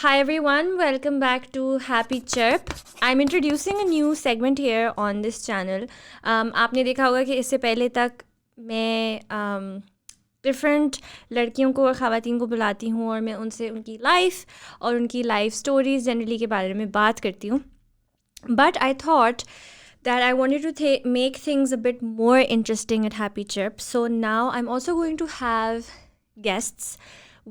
Hi everyone, welcome back to Happy Chirp. I'm introducing a new segment here on this channel. आपने देखा होगा कि इससे पहले तक मैं डिफरेंट लड़कियों को और ख़वातीन को बुलाती हूँ और मैं उनसे उनकी लाइफ और उनकी लाइफ स्टोरीज जनरली के बारे में बात करती हूँ. But I thought that I wanted to make things a bit more interesting at Happy Chirp. So now I'm also going to have guests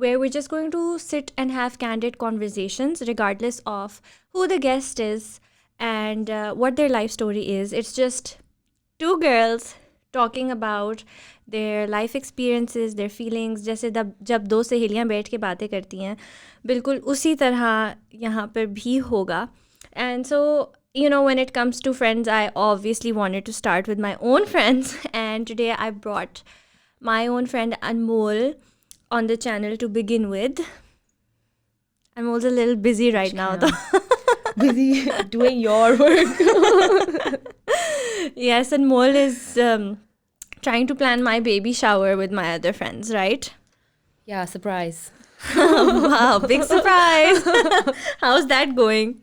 where we're just going to sit and have candid conversations regardless of who the guest is and what their life story is. It's just two girls talking about their life experiences, their feelings. जैसे जब दो सहेलियाँ बैठ के बातें करती हैं बिल्कुल उसी तरह यहाँ पर भी होगा. And so, you know, when it comes to friends, I obviously wanted to start with my own friends. And today I brought my own friend Anmol on the channel to begin with. Anmol's a little busy right now though. Busy doing your work. Yes, Anmol is trying to plan my baby shower with my other friends, right? Yeah, surprise. Wow, big surprise. How's that going?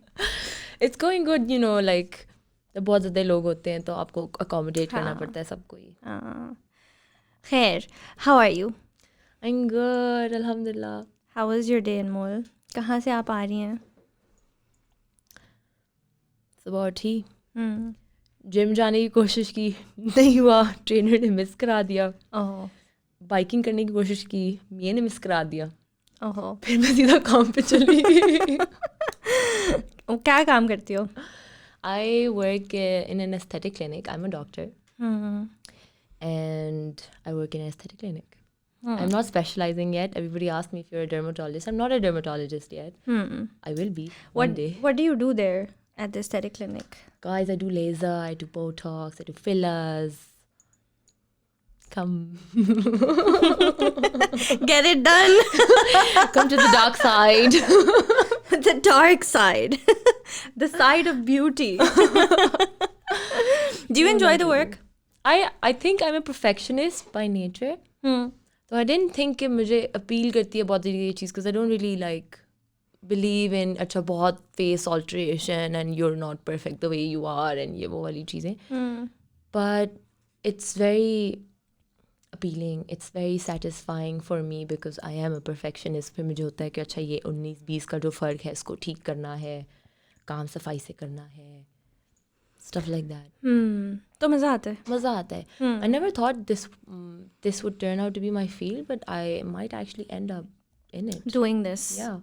It's going good, you know, like बहुत ज़्यादा लोग होते हैं तो आपको accommodate करना पड़ता है सबको ही. Khair, how are you? I'm good, alhamdulillah. How was your day, Anmol? कहाँ से आप आ रही हैं? सुबह उठी, जिम जाने की कोशिश की, नहीं हुआ, ट्रेनर ने मिस करा दिया. बाइकिंग करने की कोशिश की, मैंने मिस करा दिया. फिर मैं सीधा काम पे चली. क्या काम करती हो? I work in an aesthetic clinic. I'm a doctor. And I work in an aesthetic clinic. I'm not specializing yet. Everybody asks me if you're a dermatologist. I'm not a dermatologist yet. I will be one day. What do you do there at the aesthetic clinic? Guys, I do laser, I do Botox, I do fillers. Come. Get it done. Come to the dark side. The dark side. The side of beauty. Do you enjoy the work? I think I'm a perfectionist by nature. So I didn't think कि मुझे appeal करती है बहुत ये चीज़ because I don't really like believe in अच्छा बहुत face alteration and you're not perfect the way you are and ये वो वाली चीज़ें. But it's very appealing, it's very satisfying for me because I am a perfectionist. फिर मुझे होता है कि अच्छा ये 19-20 का जो फ़र्क है इसको ठीक करना है, काम सफाई से करना है, stuff like that. तो मज़ा आता है. मज़ा आता है. I never thought this would turn out to be my field, but I might actually end up in it. Doing this. Yeah.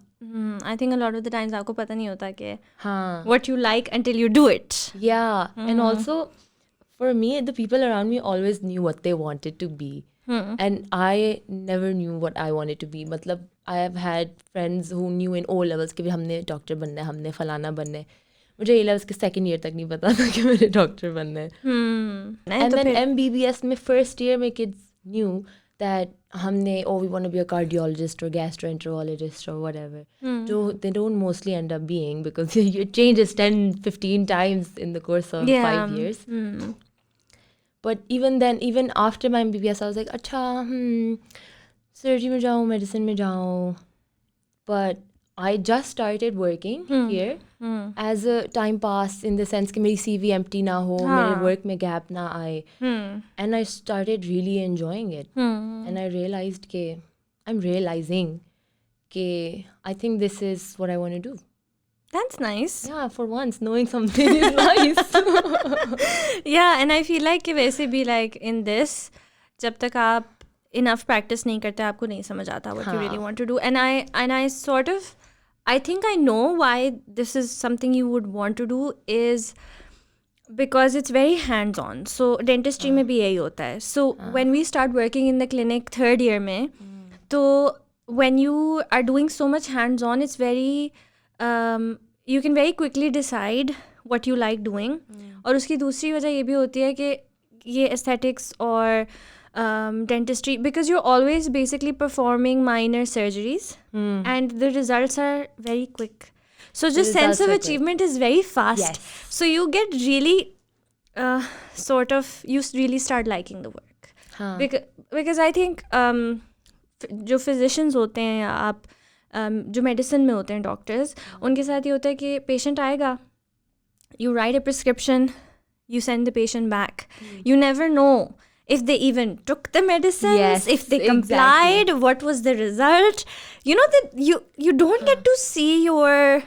I think a lot of the times आपको पता नहीं होता कि हाँ. what you like until you do it. Yeah. And also, for me, the people around me always knew what they wanted to be. And I never knew what I wanted to be. मतलब, I have had friends who knew in O levels कि हमने doctor बनना है, हमने फलाना बनना है. मुझे A levels के second year तक नहीं पता था कि मुझे डॉक्टर बनना है. And then MBBS में first year में kids knew that हमने we want to be a cardiologist or gastroenterologist or whatever. So they don't mostly end up being because it changes 10-15 times in the course of 5 years. But even then, even after my MBBS, I was like, अच्छा, surgery में जाऊँ, medicine में जाऊँ. But I just started working here as a time pass in the sense कि मेरी CV empty ना हो, मेरे work में gap ना आए. And I started really enjoying it. And I realized कि I'm realizing कि I think this is what I want to do. That's nice. Yeah, for once, knowing something is nice. Yeah, and I feel like कि वैसे भी like in this, जब तक आप enough practice नहीं करते आपको नहीं समझ आता what you really want to do. And I sort of, I think I know why this is something you would want to do is because it's very hands-on. So dentistry में भी यही होता है. So when we start working in the clinic third year में, तो when you are doing so much hands-on, it's very you can very quickly decide what you like doing. और उसकी दूसरी वजह ये भी होती है कि ये aesthetics और dentistry, because you're always basically performing minor surgeries and the results are very quick. So just sense of achievement is very fast. Yes. So you get really you really start liking the work. Because I think जो physicians होते हैं, आप जो medicine में होते हैं doctors, उनके साथ ये होता है कि पेशेंट आएगा, you write a prescription, you send the patient back. You never know if they even took the medicines, Yes, if they exactly. complied, what was the result. You know that you don't get to see your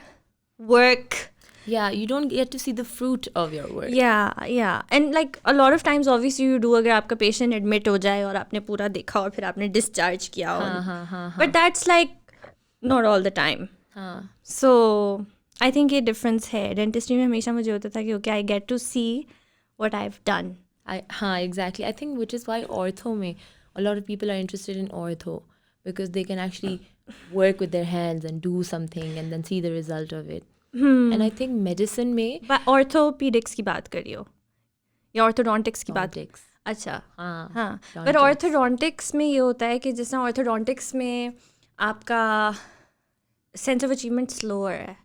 work. Yeah, you don't get to see the fruit of your work. Yeah. And like a lot of times obviously you do अगर आपका patient admit हो जाए और आपने पूरा देखा और फिर आपने discharge किया और but that's like not all the time. So I think ये difference है. Dentistry में हमेशा मुझे होता था कि okay, I get to see what I've done. Exactly. I think which is why ortho में a lot of people are interested in ortho because they can actually work with their hands and do something and then see the result of it. And I think medicine में But orthopedics की बात कर रही हो या orthodontics की बात? अच्छा हाँ but orthodontics में ये होता है कि जैसे orthodontics में आपका sense of achievement slower है.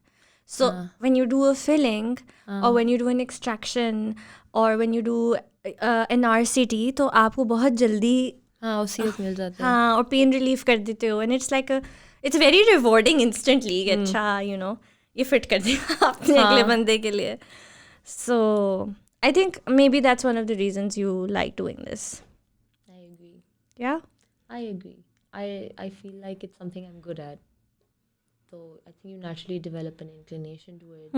So when you do a filling or when you do an extraction or when you do an RCT तो आपको बहुत जल्दी उसी वक्त मिल जाता है. हाँ और pain relief कर देते हो and it's like it's very rewarding instantly कि अच्छा you know ये फिट कर दिया आपने अगले बंदे के लिए. So I think maybe that's one of the reasons you like doing this. I agree. Yeah? I agree. I feel like it's something I'm good at. So I think you naturally develop an inclination to it.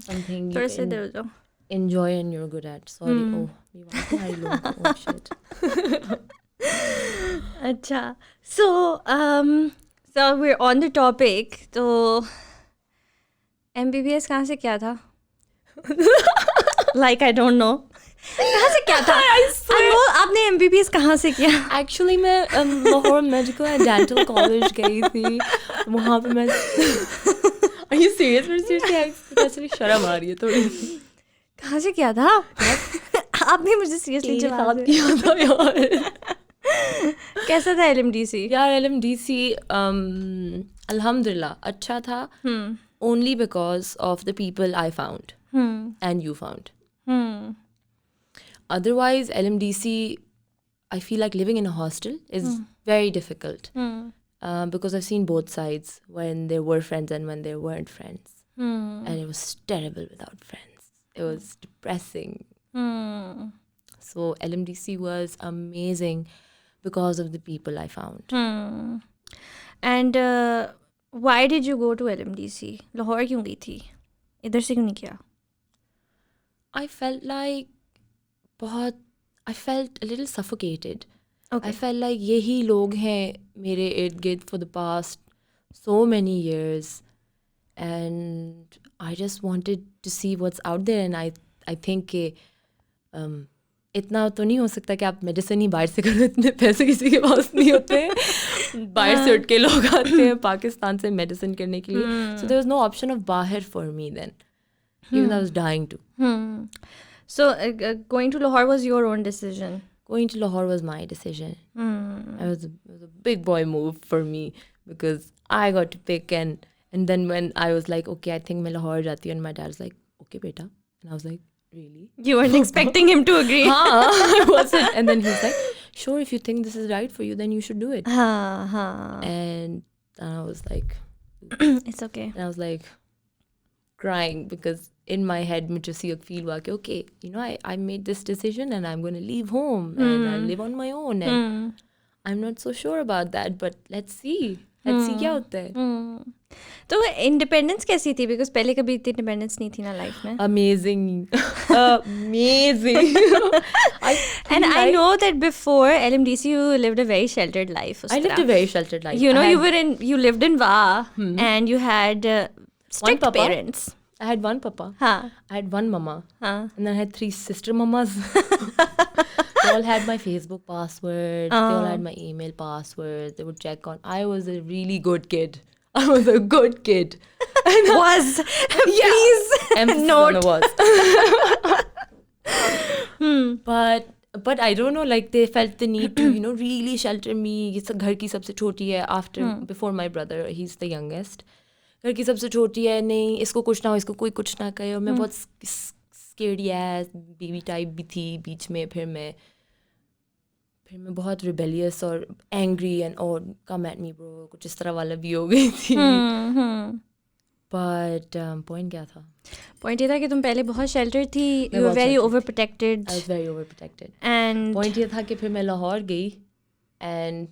Something थोड़ा you से इधर हो जाओ. enjoy and you're good at. Sorry. Oh, ये बात है हमारी लोगों को. Oh shit. अच्छा. So we're on the topic. तो MBBS कहाँ से क्या था? Like I don't know. कहाँ से क्या था? I know आपने MBBS कहाँ से किया? Actually मैं Lahore medical and dental college गई थी. वहाँ पे मैं Are you serious? Seriously शर्म आ रही है थोड़ी. कहाँ से किया था? आपने मुझे सीरियसली जवाब दिया था यार. कैसा था LMDC? यार LMDC अल्हम्दुलिल्लाह अच्छा था. Only because of the people I found and you found. Otherwise, LMDC, I feel like living in a hostel is very difficult because I've seen both sides when there were friends and when there weren't friends. And it was terrible without friends. It was depressing. So LMDC was amazing because of the people I found. And why did you go to LMDC? Lahore क्यों गई थी? इधर से क्यों नहीं किया? I felt like I felt a little suffocated. Okay. I felt like यही लोग हैं मेरे इर्द गिर्द for the past so many years and I just wanted to see what's out there and I think कि इतना तो नहीं हो सकता कि आप मेडिसिन ही बाहर से करो. इतने पैसे किसी के पास नहीं होते. बाहर से उठ के लोग आते हैं पाकिस्तान से मेडिसिन करने के लिए. So there was no option of बाहर for me then. Even though I was dying to. So going to Lahore was your own decision? Going to Lahore was my decision. It was a big boy move for me because I got to pick and then when I was like, okay, I think मैं Lahore जाती हूँ and my dad was like, okay बेटा. And I was like, really? You weren't expecting him to agree. I wasn't. And then he was like, sure, if you think this is right for you, then you should do it. And I was like, it's okay. And I was like crying because in my head मुझे सी feel हुआ कि okay, you know, I made this decision and I'm going to leave home and I live on my own and I'm not so sure about that, but let's see क्या होता है. तो independence कैसी थी? Because पहले कभी इतनी independence नहीं थी ना लाइफ में. Amazing. And I know that before LMDC you lived a very sheltered life. I lived a very sheltered life. You know, you lived in VA and you had strict parents. I had one papa. I had one mama. And then I had 3 sister mamas. They all had my Facebook passwords. They all had my email passwords. They would check on. I was a really good kid. I was a good kid. Was. Please emphasis note. on the was. But I don't know, like they felt the need to, you know, really shelter me. ये घर की सबसे छोटी है before my brother. He's the youngest. घर की सबसे छोटी है, नहीं इसको कुछ ना हो, इसको कोई कुछ ना कहे. और मैं बहुत scaredy ass baby type भी थी बीच में. फिर मैं फिर मैं बहुत रिबेलियस और एंग्री एंड और कम एट मी ब्रो कुछ इस तरह वाला भी हो गई थी. बट पॉइंट क्या था? पॉइंट ये था कि तुम पहले बहुत शेल्टर थी, मैं यू वर बहुत वेरी sheltered ओवर थी. Protected I was very overprotected. And point ये था कि फिर मैं लाहौर गई and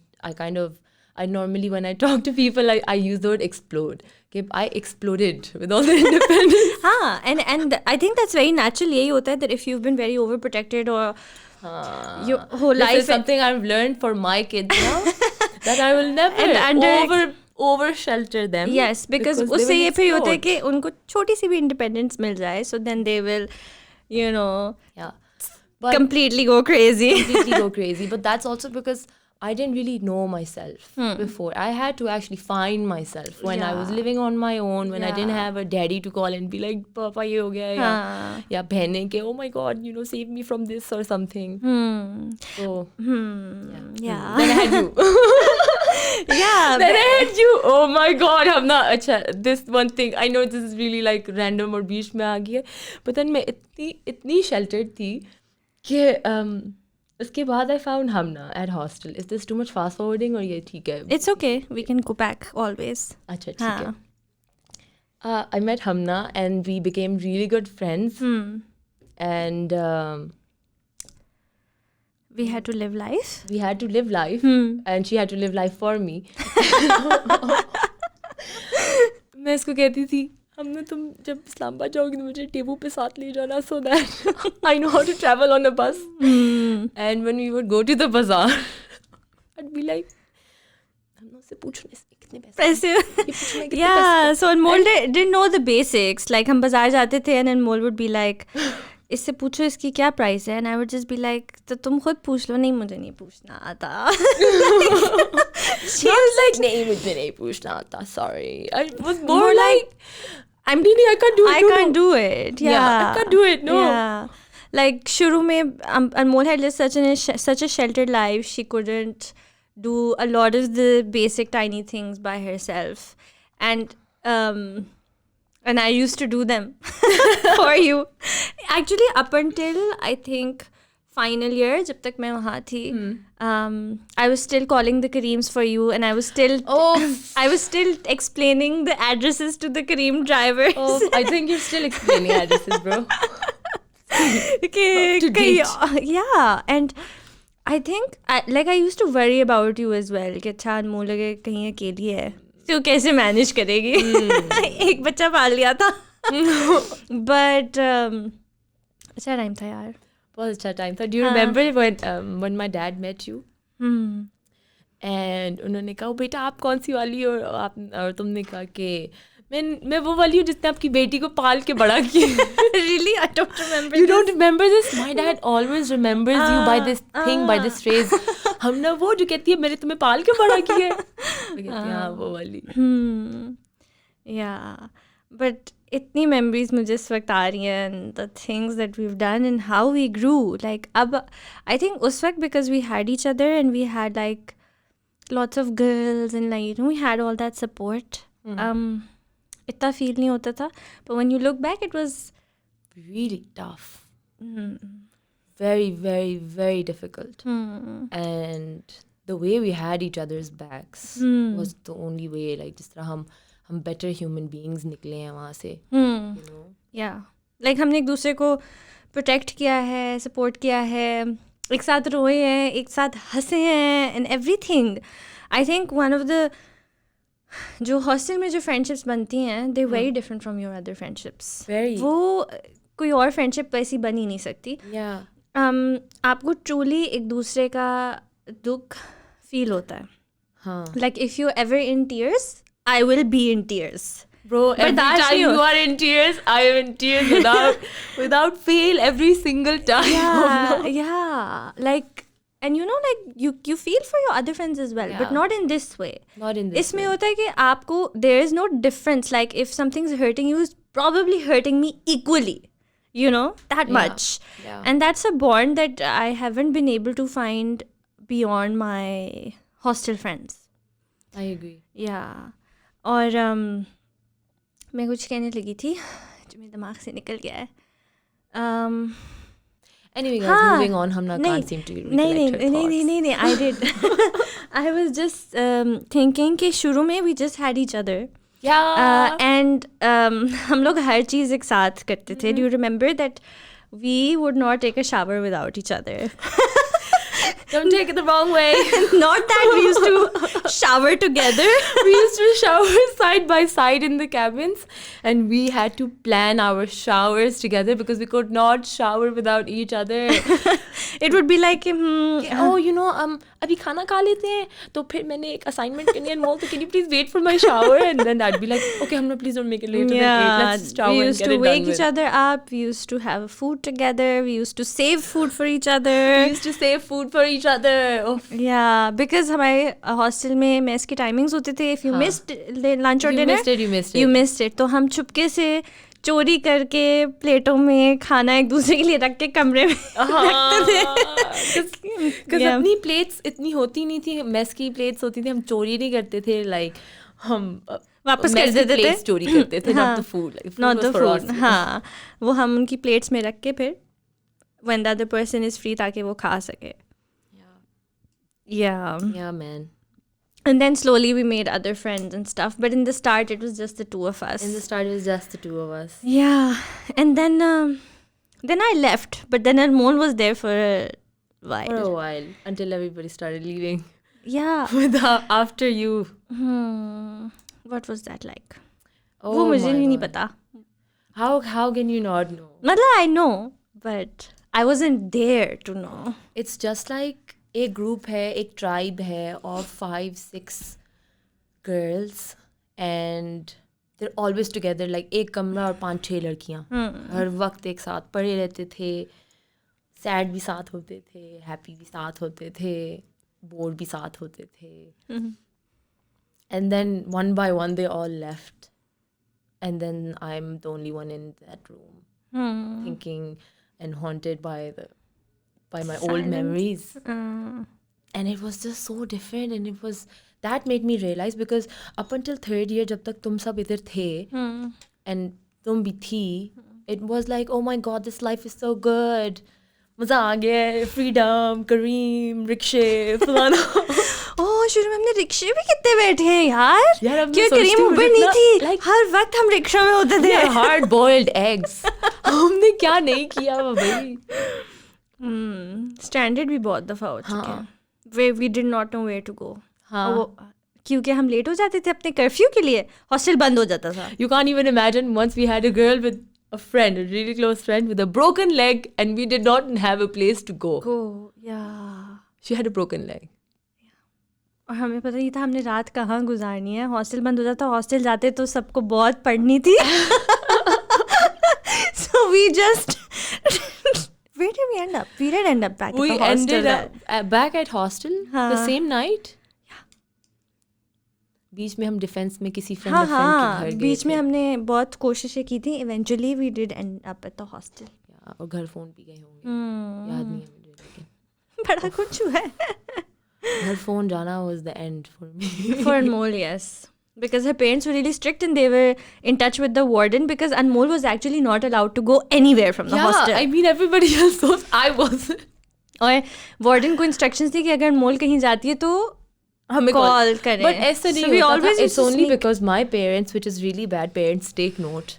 I normally when I talk to people I use the word explode. कि I exploded with all the independence. हाँ, and I think that's very natural. यही होता है that if you've been very overprotected or your whole This life is something I've learned for my kids now that I will never And over shelter them. yes, because they उससे will ये फिर होता है explode. कि उनको छोटी सी भी independence मिल जाए, so then they will, you know, Yeah. But completely go crazy. completely go crazy. But that's also because I didn't really know myself before. I had to actually find myself when I was Yeah. living on my own, when I didn't Yeah. have a daddy to call and be like, Papa, ye ho gaya, हाँ. या बहनें के, oh my God, save me from this or something. So, Yeah. then I had you. Yeah. Then I had you. Oh my God, I'm not, अच्छा, this one thing, I know this is really like random और बीच में आ गई है, but then मैं इतनी sheltered थी कि उसके बाद I found Hamna at hostel. Is this too much fast forwarding or ये ठीक है? It's okay. We can go back always. अच्छा ठीक है. I met Hamna and we became really good friends. And We had to live life. we had to live life and she had to live life for me. मैं इसको कहती थी हमने तुम जब इस्लामाबाद जाओगी तो मुझे टेबू पे साथ ले जाना so that I know how to travel on a bus. And when we would go to the bazaar I'd be like हमने उससे पूछने से कितने पैसे ये पूछने कितने Yeah, so Anmol didn't know the basics. Like हम बाजार जाते थे and Anmol would be like, इससे पूछो इसकी क्या प्राइस है, and I would just be like, तो तुम खुद पूछ लो. नहीं, मुझे नहीं पूछना आता. She was like नहीं मुझे नहीं पूछना आता, sorry. I was more like I can't do it. I can't do it. Yeah, I can't do it. No. Yeah. Like शुरू में Anmol had lived such a sheltered life. She couldn't do a lot of the basic tiny things by herself, and I used to do them for you. Actually, up until I think final year, जब तक मैं वहाँ थी, I was still calling the Kareems for you, and I was still explaining the addresses to the Kareem drivers. Oh, I think you're still explaining addresses, bro. Okay, To date. Yeah, and I think I used to worry about you as well. कि अच्छा अनमोल लगे कहीं अकेली है, तो कैसे manage करेगी. एक बच्चा पाल लिया था. But अच्छा टाइम था यार. बहुत अच्छा टाइम था. Do you remember when my dad met you? And उन्होंने कहा बेटा आप कौन सी वाली हो, और तुमने कहा कि मैं वो वाली हूँ जिसने आपकी बेटी को पाल के बड़ा किया. Really, I don't remember. You don't remember this? My dad always remembers you by this thing, by this phrase. हम ना वो जो कहती है मैंने तुम्हें पाल के बड़ा किया है. मैं कहती हाँ वो वाली. Yeah, but इतनी memories मुझे इस वक्त आ रही हैं, and the things that we've done and how we grew. Like अब I think उस वक्त because we had each other and we had like lots of girls and like we had all that support. इतना feel नहीं होता था. But when you look back, it was really tough. Very, very, very difficult. And the way we had each other's backs was the only way. Like जिस तरह हम better human beings निकले हैं वहाँ से. You know? Yeah. Like हमने एक दूसरे को protect किया है, support किया है, एक साथ रोए हैं, एक साथ हंसे हैं, and everything. I think one of the जो हॉस्टल में जो फ्रेंडशिप्स बनती हैं, they're very different from your other friendships. Very. वो कोई और फ्रेंडशिप वैसी बन ही नहीं सकती. Yeah. आपको ट्रूली एक दूसरे का दुख फील होता है. हाँ. Like if you're ever in tears, I will be in tears. Bro, every time you are in tears, I am in tears without fail every single time. Yeah, yeah. Like, and you know, like you feel for your other friends as well, but not in this way. Not in this इसमें way. होता है कि आपको there is no difference. Like if something's hurting you, it's probably hurting me equally. You know, that much. Yeah. And that's a bond that I haven't been able to find beyond my hostel friends. I agree. Yeah. और मैं कुछ कहने लगी थी जो मेरे दिमाग से निकल गया है. Anyway, guys, हाँ, moving on. हम ना नहीं, can't seem to नहीं recollect her thoughts. नहीं I did. I was just thinking कि शुरू में we just had each other. Yeah. And हम लोग हर चीज़ एक साथ करते थे. Do you remember that we would not take a shower without each other? Don't take it the wrong way. Not that we used to shower together. We used to shower side by side in the cabins, and we had to plan our showers together because we could not shower without each other. It would be like, Oh, you know, अभी खाना खा लेते हैं तो फिर मैंने एक assignment करनी है and can you please wait for my shower? And then I'd be like, okay, Hamna, please don't make it later than 8. Let's shower we and used get to it wake done each with. other up. We used to have food together. We used to save food for each other. We used to save food for each other. Oh. Yeah, because हमारे hostel में mess की timings होते थे. If you missed lunch or You dinner, missed it, you missed it. you missed it. तो हम चुपके से चोरी करके प्लेटों में खाना एक दूसरे के लिए रख के कमरे में रखते थे. Because अपनी प्लेट्स इतनी होती नहीं थी, मेस की प्लेट्स होती थी, हम चोरी नहीं करते थे. Like हम वापस कर देते थे. चोरी करते थे. Not the food. Like, food Not was the for food. us. हाँ, वो हम उनकी प्लेट्स में रख के फिर when the other person is free ताकि वो खा सके. Yeah. Yeah, man. And then slowly we made other friends and stuff. But in the start, it was just the two of us. In the start, it was just the two of us. Yeah. And then I left. But then Anmol was there for a while. For a while. Until everybody started leaving. Yeah. After you. What was that like? Oh वो मुझे my भी नहीं God. पता. How can you not know? मतलब I know. But I wasn't there to know. It's just like एक group है, एक tribe है of 5-6 girls and they're always together. Like एक कमरा और 5-6 लड़कियाँ हर वक्त एक साथ पड़े रहते थे. सैड भी साथ होते थे, हैप्पी भी साथ होते थे, बोर्ड भी साथ होते थे. And then one by one they all left. And then I'm the only one in that room thinking and haunted by my old memories. And it was just so different, and that made me realize, because up until 3rd year जब तक तुम सब इधर थे and तुम भी थी, it was like, oh my god, this life is so good, मजा आ गया, freedom, Kareem, रिक्शे, फलाना. ओह शुरू में हमने रिक्शे भी कितने बैठे हैं यार. क्यों करीम ऊपर नहीं थी, हर वक्त हम रिक्शा में होते थे. hard boiled eggs. हमने क्या नहीं किया भाई. स्टैंडर्ड भी बहुत दफ़ा हो चुके हैं. We did not know where to go. क्योंकि हम लेट हो जाते थे अपने कर्फ्यू के लिए, हॉस्टल बंद हो जाता था. You can't even imagine, once we had a girl with a friend, a really close friend with a broken leg, and we did not have a place to go. She had a broken leg. और हमें पता नहीं था हमने रात कहाँ गुजारनी है. Hostel बंद हो जाता, हॉस्टल जाते तो सबको बहुत पढ़नी थी. So we just where did we end up? We did end up back at the hostel. We ended up back at hostel the same night. बीच में हम डिफेंस में किसी फ्रेंड के घर गए. बीच में हमने बहुत कोशिशें की थी. Eventually we did end up at the hostel. और घर फोन भी गए होंगे, याद नहीं है मुझे, लेकिन बड़ा कुछ हुआ है. घर फोन जाना was the end for me. For Anmol, yes. Because her parents were really strict and they were in touch with the warden, because Anmol was actually not allowed to go anywhere from the hostel. I mean everybody else was, I wasn't. और warden को instructions थी कि अगर Anmol कहीं जाती है तो हमें call करें. But ऐसा नहीं होता था. It's only because my parents, which is really bad parents, take note.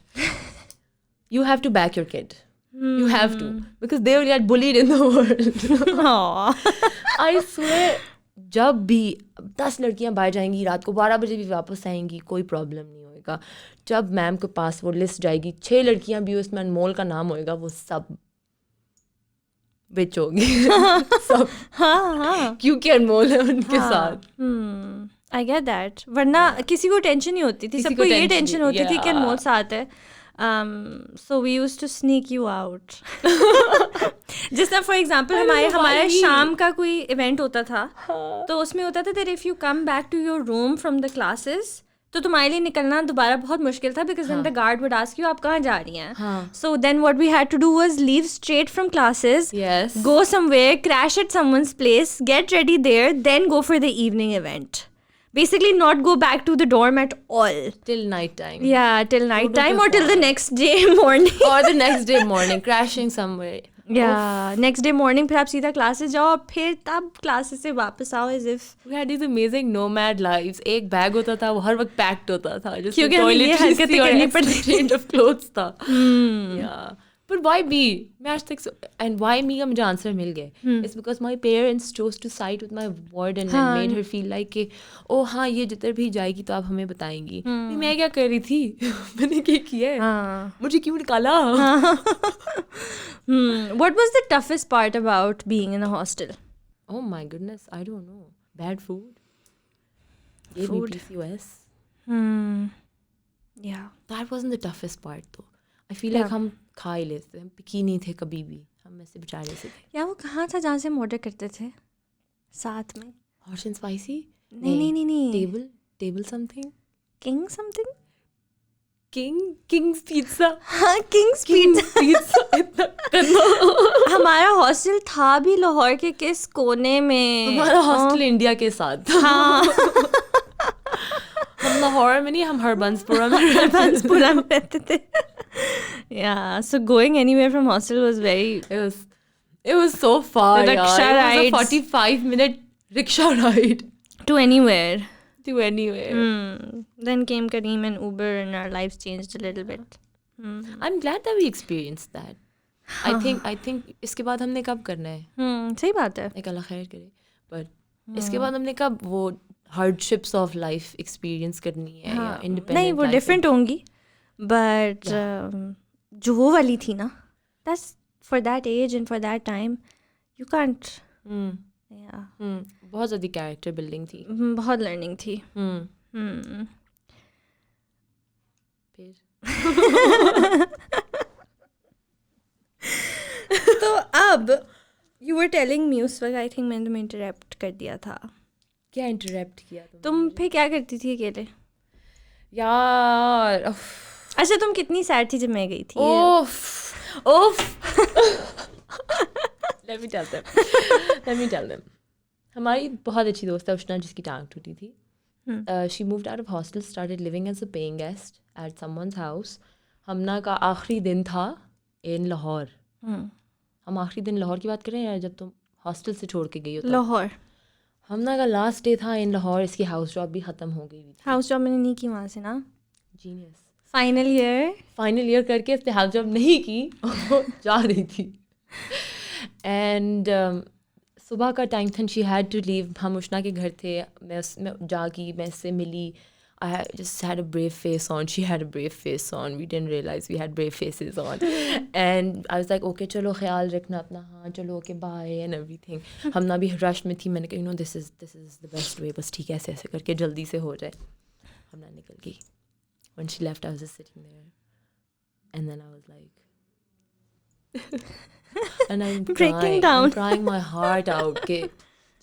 You have to back your kid. You have to. Because they will get bullied in the world. I swear, जब भी 10 लड़कियां बाहर जाएंगी, रात को 12 बजे भी वापस आएंगी, कोई प्रॉब्लम नहीं होएगा. जब मैम के पास वो लिस्ट जाएगी, 6 लड़कियां भी उसमें अनमोल का नाम होएगा, वो सब बिच होगी. सब. हाँ. क्योंकि अनमोल है उनके साथ. I get that. वरना किसी को टेंशन नहीं होती थी. सबको ये टेंशन होती थी कि अनमोल साथ है. So we used to sneak you out. जिस तरह for example हमारे शाम का कोई इवेंट होता था, तो उसमें होता था that if you come back to your room from the classes, तो तुम्हारे लिए निकलना दोबारा बहुत मुश्किल था, because then the guard would ask you आप कहाँ जा रही हैं. So then what we had to do was leave straight from classes, go somewhere, crash at someone's place, get ready there, then go for the evening event. Basically not go back to the dorm at all. Till night time. Yeah, till night time or till the next day morning. Or the next day morning, crashing somewhere. या next day morning फिर आप सीधा classes जाओ, फिर तब classes से वापस आओ as if We had these amazing nomad lives. एक बैग होता था, वो हर वक्त पैक्ड होता था, जिसमें क्योंकि हमें ये toiletries हरकतें थी और करनी extra पड़ती थी। change of clothes था. Yeah. But why me? मैं आज तक and why me का मुझे आंसर मिल गया. It's because my parents chose to side with my warden and made her feel like कि oh हाँ ये जिधर भी जाएगी तो आप हमें बताएंगी. मैं क्या कर रही थी? मैंने क्या किया है? मुझे क्यों निकाला? What was the toughest part about being in a hostel? Oh my goodness, I don't know. Bad food. Gave me PCOS. Yeah. That wasn't the toughest part though. I feel like हम खा ही लेते, हम पिकी नहीं थे कभी भी, हम ऐसे बेचारे से थे. या वो कहाँ था जहाँ से हम ऑर्डर करते थे साथ में? Hot and spicy? नहीं. Table something? King something? King's pizza. हाँ, King's pizza. इतना करना. हमारा हॉस्टल था भी लाहौर के किस कोने में? हमारा हॉस्टल इंडिया के साथ. हाँ. हम लाहौर में नहीं, हम हरबंसपुरा में रहते थे. Yeah, so going anywhere from hostel was very. It was so far. The rickshaw rides. It was a 45-minute rickshaw ride To anywhere. to anywhere. Then came Kareem and Uber and our lives changed a little bit. I'm glad that we experienced that. I think इसके बाद हमने कब करना है? सही बात है. एक अल्लाह खैर करे. But इसके बाद हमने कब वो hardships of life experience करनी है या independent नहीं, वो life different होंगी. But जो वो वाली थी ना, that's for that age and for that time, you can't. Yeah. बहुत ज़्यादा character building थी. बहुत learning थी. फिर तो अब you were telling me उस वक्त I think मैंने तुम्हें interrupt कर दिया था. क्या interrupt किया तुम फिर क्या करती थी अकेले? यार अच्छा, तुम कितनी सैड थी जब मैं गई थी? Let me tell them. हमारी बहुत अच्छी दोस्त है उष्णा, जिसकी टांग टूटी थी. She moved out of hostel, started living as a paying guest at someone's house. हमना का आखिरी दिन था in लाहौर. हम आखिरी दिन लाहौर की बात करें या जब तुम हॉस्टल से छोड़ के गई हो? लाहौर. हमना का लास्ट डे था इन लाहौर. इसकी हाउस जॉब भी ख़त्म हो गई थी. हाउस जॉब मैंने नहीं की वहाँ से ना. जीनियस. फाइनल ईयर करके इसने हाउस जॉब नहीं की. जा रही थी. एंड सुबह का टाइम था. She had to leave. हम उष्णा के घर थे. मैं जागी, मैं इससे मिली. I just had a brave face on. She had a brave face on. We didn't realize we had brave faces on. And I was like, okay, चलो ख्याल रखना अपना. हाँ चलो, okay, bye and everything. हम ना भी rush में थी. मैंने कहा, you know, this is the best way. बस ठीक है, ऐसे ऐसे करके जल्दी से हो जाए. हम ना निकल गई. When she left, I was just sitting there. And then I was like... and I'm breaking down. I'm crying my heart out. Okay,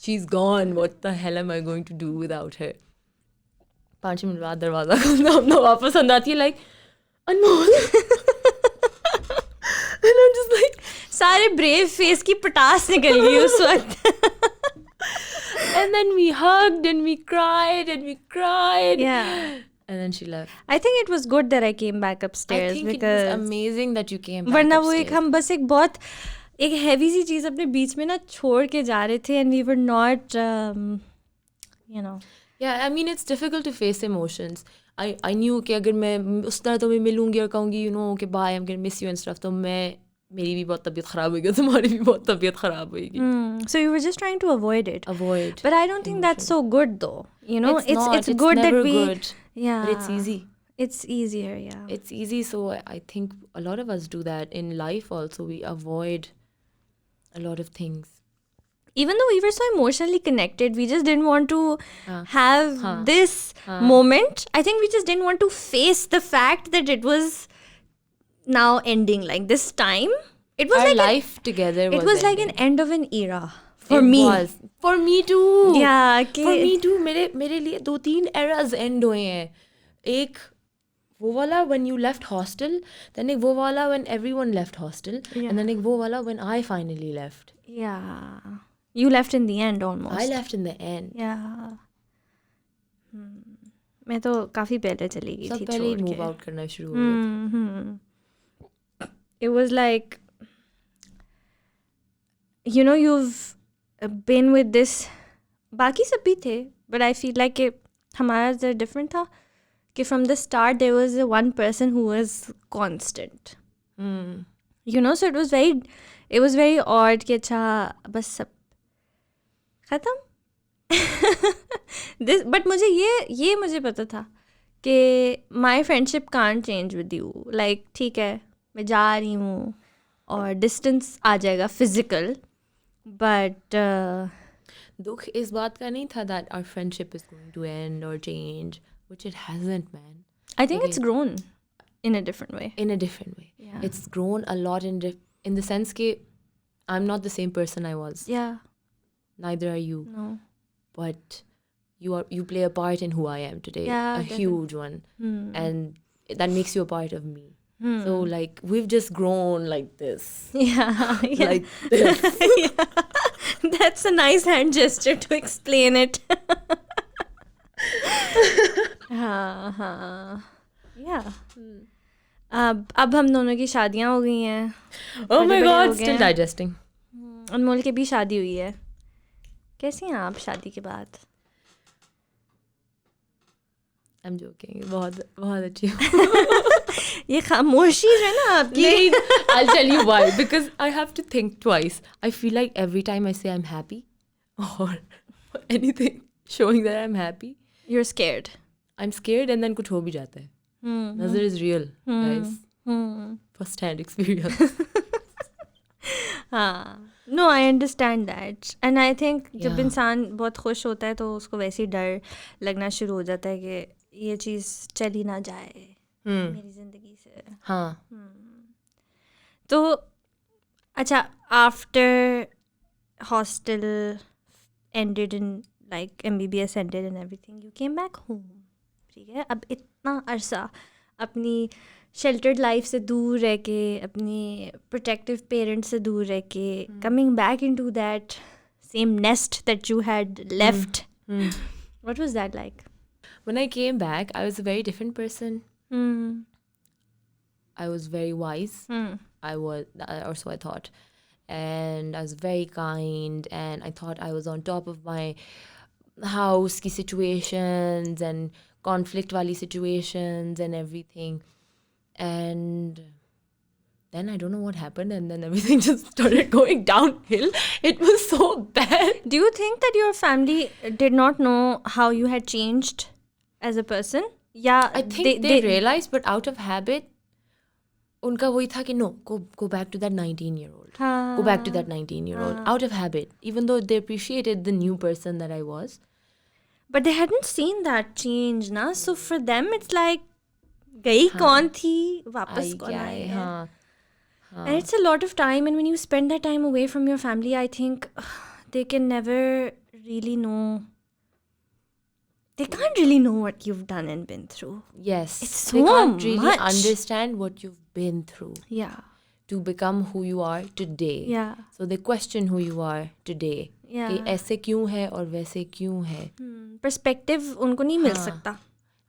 she's gone. What the hell am I going to do without her? 5 minute बाद दरवाज़ा खुलता, हम लोग वापस अंदर आती है like Anmol. And I'm just like सारे ब्रेव फेस की पटास निकल गई उस वक्त. And then we hugged and we cried and we cried. Yeah. And then she left. I think it was good that I came back upstairs. I think because it was amazing that you came back वरना वो upstairs. एक हम बस एक बहुत एक heavy सी चीज़ अपने बीच में ना छोड़ के जा रहे थे. And we were not you know. Yeah, I mean it's difficult to face emotions. I knew कि अगर मैं उस तरह तुम्हें मिलूंगी और कहूँगी you know कि bye, I'm gonna miss you and stuff, तो मेरी भी बहुत तबीयत ख़राब होगी, तुम्हारी भी बहुत तबीयत ख़राब होगी. So you were just trying to avoid it. But I don't think that's so good though. You know, it's never good that we good. Yeah. But it's easy. It's easier, yeah. It's easy, so I think a lot of us do that in life also. We avoid a lot of things. Even though we were so emotionally connected, we just didn't want to have this moment. I think we just didn't want to face the fact that it was now ending. Like this time, it was Our like life together was it was like ending. an end of an era for It me. was. For me too. Yeah, For me too. मेरे लिए 2-3 eras end हुए हैं. एक वो वाला when you left hostel, then एक वो वाला when everyone left hostel, and then एक वो वाला when I finally left. Yeah. You left in the end almost. I left in the end. Yeah. मैं तो काफ़ी पहले चली गई थी सब पहले छोड़ के. move out करना शुरू हो गए थे. It was like you know, you've been with this, बाकी सब भी थे, but I feel like कि हमारा ज़रा different था कि from the start there was one person who was constant. You know, so it was very odd कि अच्छा बस सब ख़त्म. This, but मुझे मुझे पता था कि my friendship can't change with you. Like ठीक है, मैं जा रही हूँ और distance आ जाएगा physical, but दुख इस बात का नहीं था that our friendship is going to end or change, which it hasn't, man. I think it's grown in a different way. In a different way. Yeah. It's grown a lot in the sense that I'm not the same person I was. Yeah. Neither are you. No. But you play a part in who I am today. Yeah, a definitely. huge one. And that makes you a part of me. So like we've just grown like this. Yeah. Like this. Yeah. That's a nice hand gesture to explain it. हाँ. Yeah. अब हम दोनों की शादियाँ हो गई हैं. Oh my बड़े-बड़े god, हो गए still हैं. digesting. अनमोल की भी शादी हुई है. कैसी हैं आप शादी के बाद? I'm joking. बहुत अच्छी हूँ. ये खामोशी जो है ना आपकी. नहीं, I'll tell you why. Because I have to think twice. I feel like every time I say I'm happy or anything showing that I'm happy, You're scared. I'm scared and then कुछ हो भी जाता है. Nazar is real, guys. First hand experience. हाँ. No, I understand that. And I think जब Yeah. इंसान बहुत खुश होता है तो उसको वैसे ही डर लगना शुरू हो जाता है कि ये चीज़ चली ना जाए मेरी ज़िंदगी से. हाँ. तो अच्छा, after hostel ended and like MBBS ended and everything, you came back home. ठीक है, अब इतना अरसा अपनी शेल्टर्ड लाइफ से दूर रह के, अपनी प्रोटेक्टिव पेरेंट्स से दूर रह के, coming back into that same nest that you had left. What was that like? When I came back, I was a very different person. I was very wise. Or so I thought. And I was very kind, and I thought I was on top of my house ki situations and conflict wali situations and everything. And then I don't know what happened, and then everything just started going downhill. It was so bad. Do you think that your family did not know how you had changed as a person? Yeah, I think they realized, but out of habit, उनका वही था कि no, go back to that 19-year-old. Go back to that 19-year-old. Out of habit, even though they appreciated the new person that I was. But they hadn't seen that change, na? So for them, it's like, गई कौन थी, वापस कौन आई है? And it's a lot of time, and when you spend that time away from your family, I think they can never really know. They can't really know what you've done and been through. Yes. It's They so can't really much. understand what you've been through Yeah. to become who you are today. Yeah. So they question who you are today. Yeah. कि ऐसे क्यों है और वैसे क्यों है. Perspective उनको नहीं मिल सकता.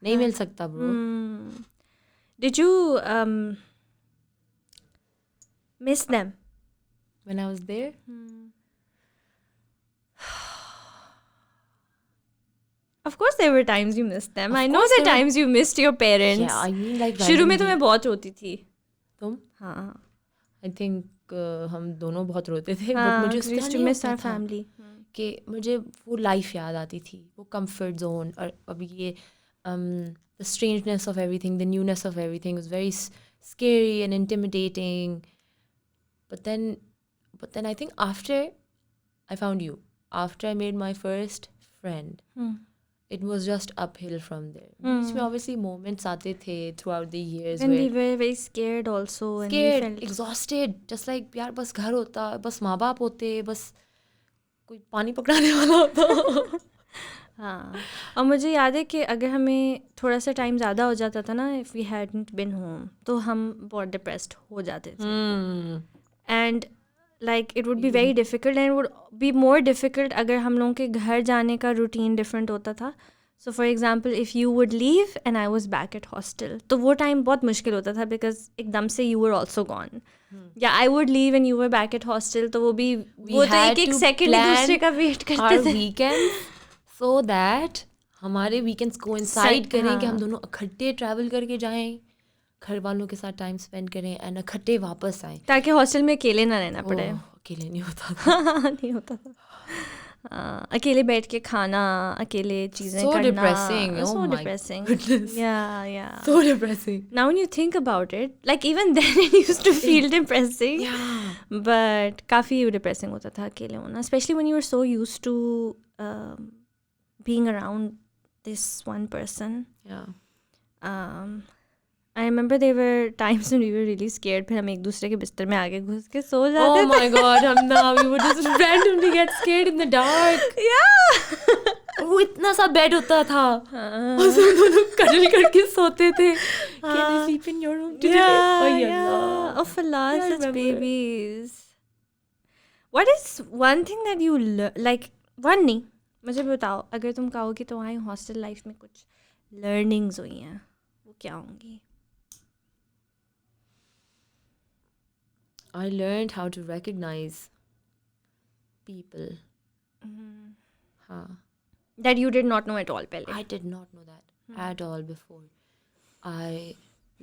नहीं मिल सकता, bro. Did you miss them? When I was there, Of course there were times you missed them. I know course the there were- times you missed your parents. yeah, I mean like शुरू में तो randomly. मैं बहुत रोती थी. तुम? हाँ. I think हम दोनों बहुत रोते थे. हाँ, but मुझे we used उसका to नहीं miss होता our था family. कि मुझे वो लाइफ याद आती थी, वो कंफर्ट जोन. और अभी ये the strangeness of everything, the newness of everything was very scary and intimidating. But then I think after I found you, after I made my first friend, it was just uphill from there. बीच में obviously moments आते थे throughout the years When where we were very scared also. And we scared, felt exhausted, just like यार बस घर होता, बस माँ बाप होते, बस कोई पानी पकड़ाने वाला होता. हाँ. और मुझे याद है कि अगर हमें थोड़ा सा टाइम ज़्यादा हो जाता था ना, if we hadn't been home, तो हम बहुत depressed हो जाते थे. And like it would be very difficult, and it would be more difficult अगर हम लोगों के घर जाने का routine different होता था. So for example, if you would leave and I was back at hostel, तो वो time बहुत मुश्किल होता था because एकदम से you were also gone. Yeah, I would leave and you were back at hostel. तो वो भी वो तो had एक to सेकंड plan दूसरे का वेट करते our थे. weekends so that हमारे वीकेंड्स कोइंसाइड करें कि हाँ. हम दोनों इकट्ठे ट्रैवल करके जाएं, घर वालों के साथ टाइम स्पेंड करें एंड इकट्ठे वापस आएं. ताकि हॉस्टल में अकेले ना रहना पड़े. अकेले नहीं होता था. नहीं होता था. अकेले बैठ के खाना, अकेले चीजें So करना. depressing. Oh So my depressing. goodness. Yeah. So depressing. Now when you think about it, like even then it used to feel depressing. Yeah. But काफ़ी depressing होता था अकेले होना, especially when you were so used to being around this one person. Yeah. I remember there were times when we were really scared. फिर हम एक दूसरे के बिस्तर में आगे घुस के सो जाते थे. Oh my god, Hamna, we would just randomly get scared in the dark. Yeah. वो इतना सा बेड होता था. उसमें हम दोनों cuddle करके सोते थे. Can I sleep in your room today? Yeah. Oh, for last such babies. What is one thing that you like? One नहीं, मुझे बताओ, अगर तुम कहो कि तुम्हारी हॉस्टल लाइफ में कुछ learnings हुई हैं, वो क्या होंगी? I learned how to recognize people. That you did not know at all पहले. I did not know that at all before. I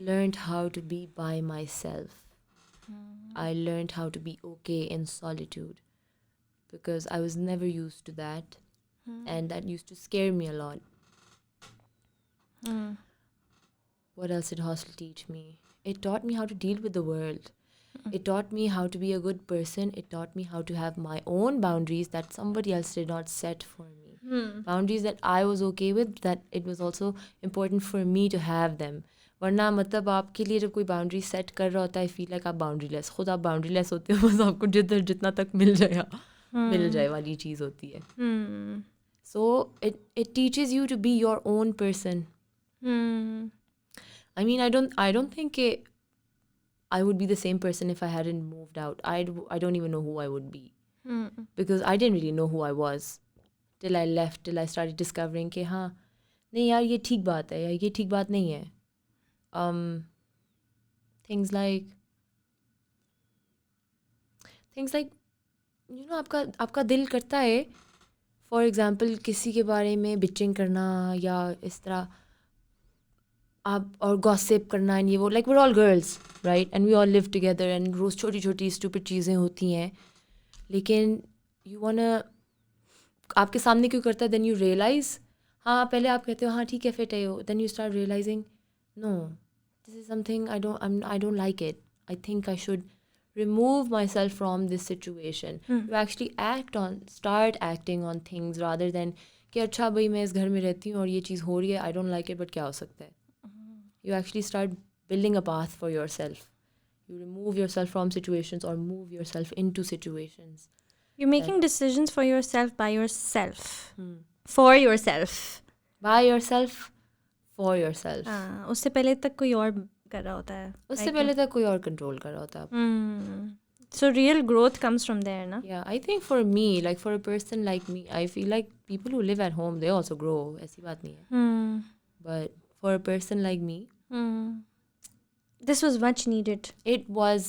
learned how to be by myself. I learned how to be okay in solitude because I was never used to that, and that used to scare me a lot. What else did hostel teach me? It taught me how to deal with the world. It taught me how to be a good person. It taught me how to have my own boundaries that somebody else did not set for me. Boundaries that I was okay with, that it was also important for me to have them. वरना मतलब आपके लिए जब कोई boundary set कर रहा होता है, फील लाइक आप बाउंड्री लेस, खुद आप बाउंड्री लेस होते हो, बस आपको जितना तक मिल जाए वाली चीज़ होती है. So it teaches you to be your own person. I mean, I don't think I would be the same person if I hadn't moved out. I don't even know who I would be. Because I didn't really know who I was till I left, till I started discovering कि हाँ नहीं यार ये ठीक बात है या ये ठीक बात नहीं है. Things like you know, आपका दिल करता है, फॉर एग्जाम्पल किसी के बारे में बिचिंग करना या इस तरह आप और गॉसिप करना, एंड ये वो, like we are all girls right, and we all live together, and रोज़ छोटी छोटी स्टूपिड चीज़ें होती हैं, लेकिन यू वांना आपके सामने क्यों करता है, देन यू रियलाइज़, हाँ पहले आप कहते हो हाँ ठीक है फिट है हो, then you start realizing no this is something I don't like it, I think I should remove myself from this situation. You actually start acting on things rather than कि अच्छा भाई मैं इस घर में रहती हूँ और ये चीज़ हो रही है, I don't like it, but क्या हो सकता है. You actually start building a path for yourself. You remove yourself from situations or move yourself into situations. You're making decisions for yourself by yourself. For yourself. By yourself, for yourself. उससे पहले तक कोई और कर रहा होता है, उससे पहले तक कोई और कंट्रोल कर रहा होता है. So real growth comes from there, na? Yeah, I think for me, like for a person like me, I feel like people who live at home, they also grow. ऐसी बात नहीं है. But for a person like me, this was much needed. It was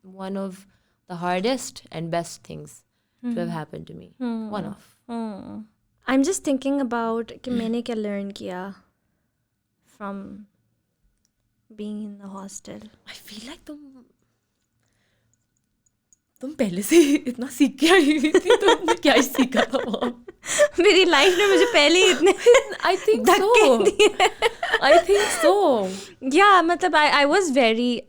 one of the hardest and best things to have happened to me. One of. I'm just thinking about कि मैंने क्या learn किया from being in the hostel. I feel like तुम पहले से इतना सीख के आई हुई थी, तुमने क्या ही सीखा था वहाँ. मेरी लाइफ में मुझे पहले ही इतने I think so. Yeah, मतलब I was very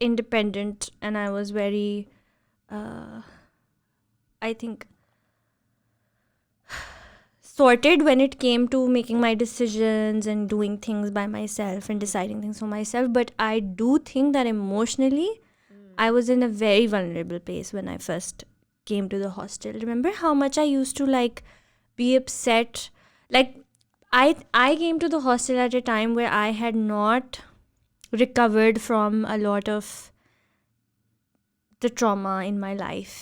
independent, and I was very I think sorted when it came to making my decisions and doing things by myself and deciding things for myself. But I do think that emotionally I was in a very vulnerable place when I first came to the hostel. Remember how much I used to like be upset? Like I came to the hostel at a time where I had not recovered from a lot of the trauma in my life,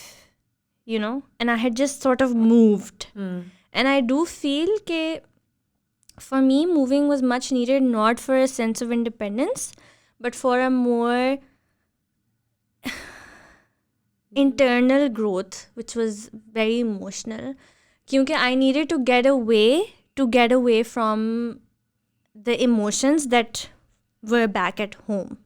you know, and I had just sort of moved. And I do feel that for me, moving was much needed, not for a sense of independence, but for a more internal growth, which was very emotional. Because I needed to get away from the emotions that were back at home,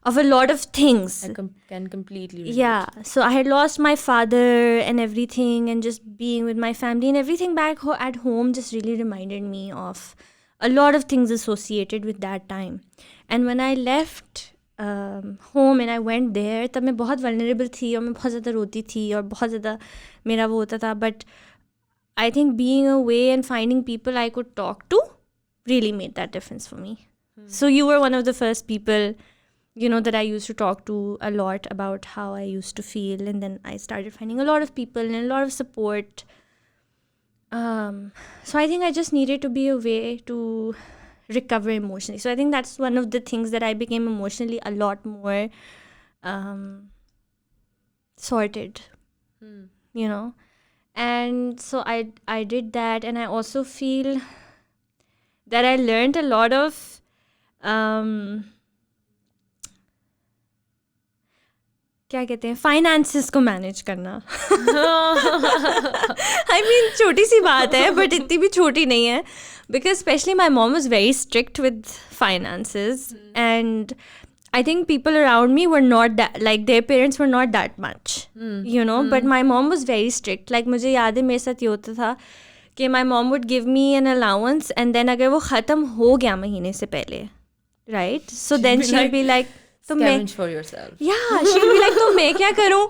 of a lot of things. I can completely relate. Yeah, so I had lost my father and everything, and just being with my family and everything back at home just really reminded me of a lot of things associated with that time. And when I left home and I went there, तब मैं बहुत vulnerable थी और मैं बहुत ज़्यादा रोती थी और बहुत ज़्यादा मेरा वो होता था. But I think being away and finding people I could talk to really made that difference for me. So you were one of the first people, that I used to talk to a lot about how I used to feel. And then I started finding a lot of people and a lot of support. So I think I just needed to be away to recover emotionally. So I think that's one of the things that I became emotionally a lot more sorted, And so I did that. And I also feel that I learned a lot of क्या कहते हैं finances को manage करना. I mean छोटी सी बात है but इतनी भी छोटी नहीं है, because specially my mom was very strict with finances and I think people around me were not that, like their parents were not that much, but my mom was very strict. Like मुझे याद है मेरे साथ ये होता था कि my mom would give me an allowance and then अगर वो ख़त्म हो गया महीने से पहले, right? So then she would be like, तो मैं for yourself. Yeah, she would be like, तो मैं क्या करूँ?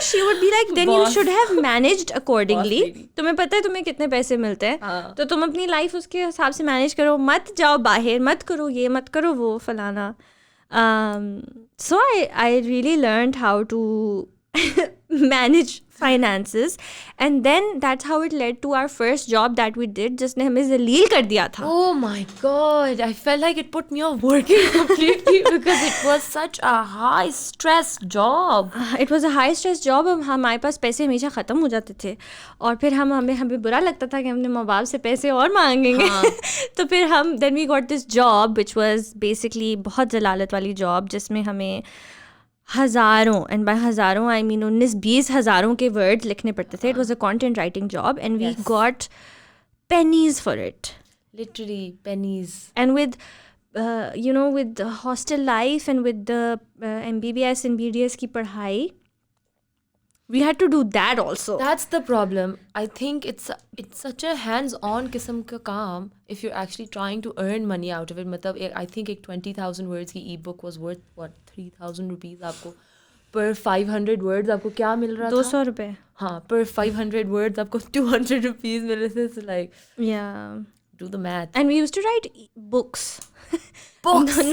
She would be like, then you should have managed accordingly. तुम्हें पता है तुम्हें कितने पैसे मिलते हैं, तो तुम अपनी लाइफ उसके हिसाब से मैनेज करो, मत जाओ बाहर, मत करो ये, मत करो वो, फलाना. So I really learned how to manage finances, and then that's how it led to our first job that we did, जिसने हमें जलील कर दिया था. Oh my god, I felt like it put me off working completely because it was such a high stress job. It was a high stress job. हमारे पास पैसे हमेशा ख़त्म हो जाते थे और फिर हमें बुरा लगता था कि हमने माँ बाप से पैसे और मांगेंगे. तो फिर then we got this job which was basically बहुत जलालत वाली job, जिसमें हमें हज़ारों, एंड बाय हज़ारों आई मीन 19-20 हज़ारों के वर्ड्स लिखने पड़ते थे. It was a content writing job and we got pennies for it. Literally pennies. And with with the hostel life and with the MBBS and BDS की पढ़ाई, we had to do that also. That's the problem. I think it's such a hands-on किस्म का काम if you're actually trying to earn money out of it. मतलब I think एक 20,000 words की e-book was worth what 3,000 rupees आपको per 500 words आपको क्या मिल रहा था? 200 रुपए. हाँ, per 500 words आपको 200 rupees मिल रहे थे. So like, yeah, do the math. And we used to write books.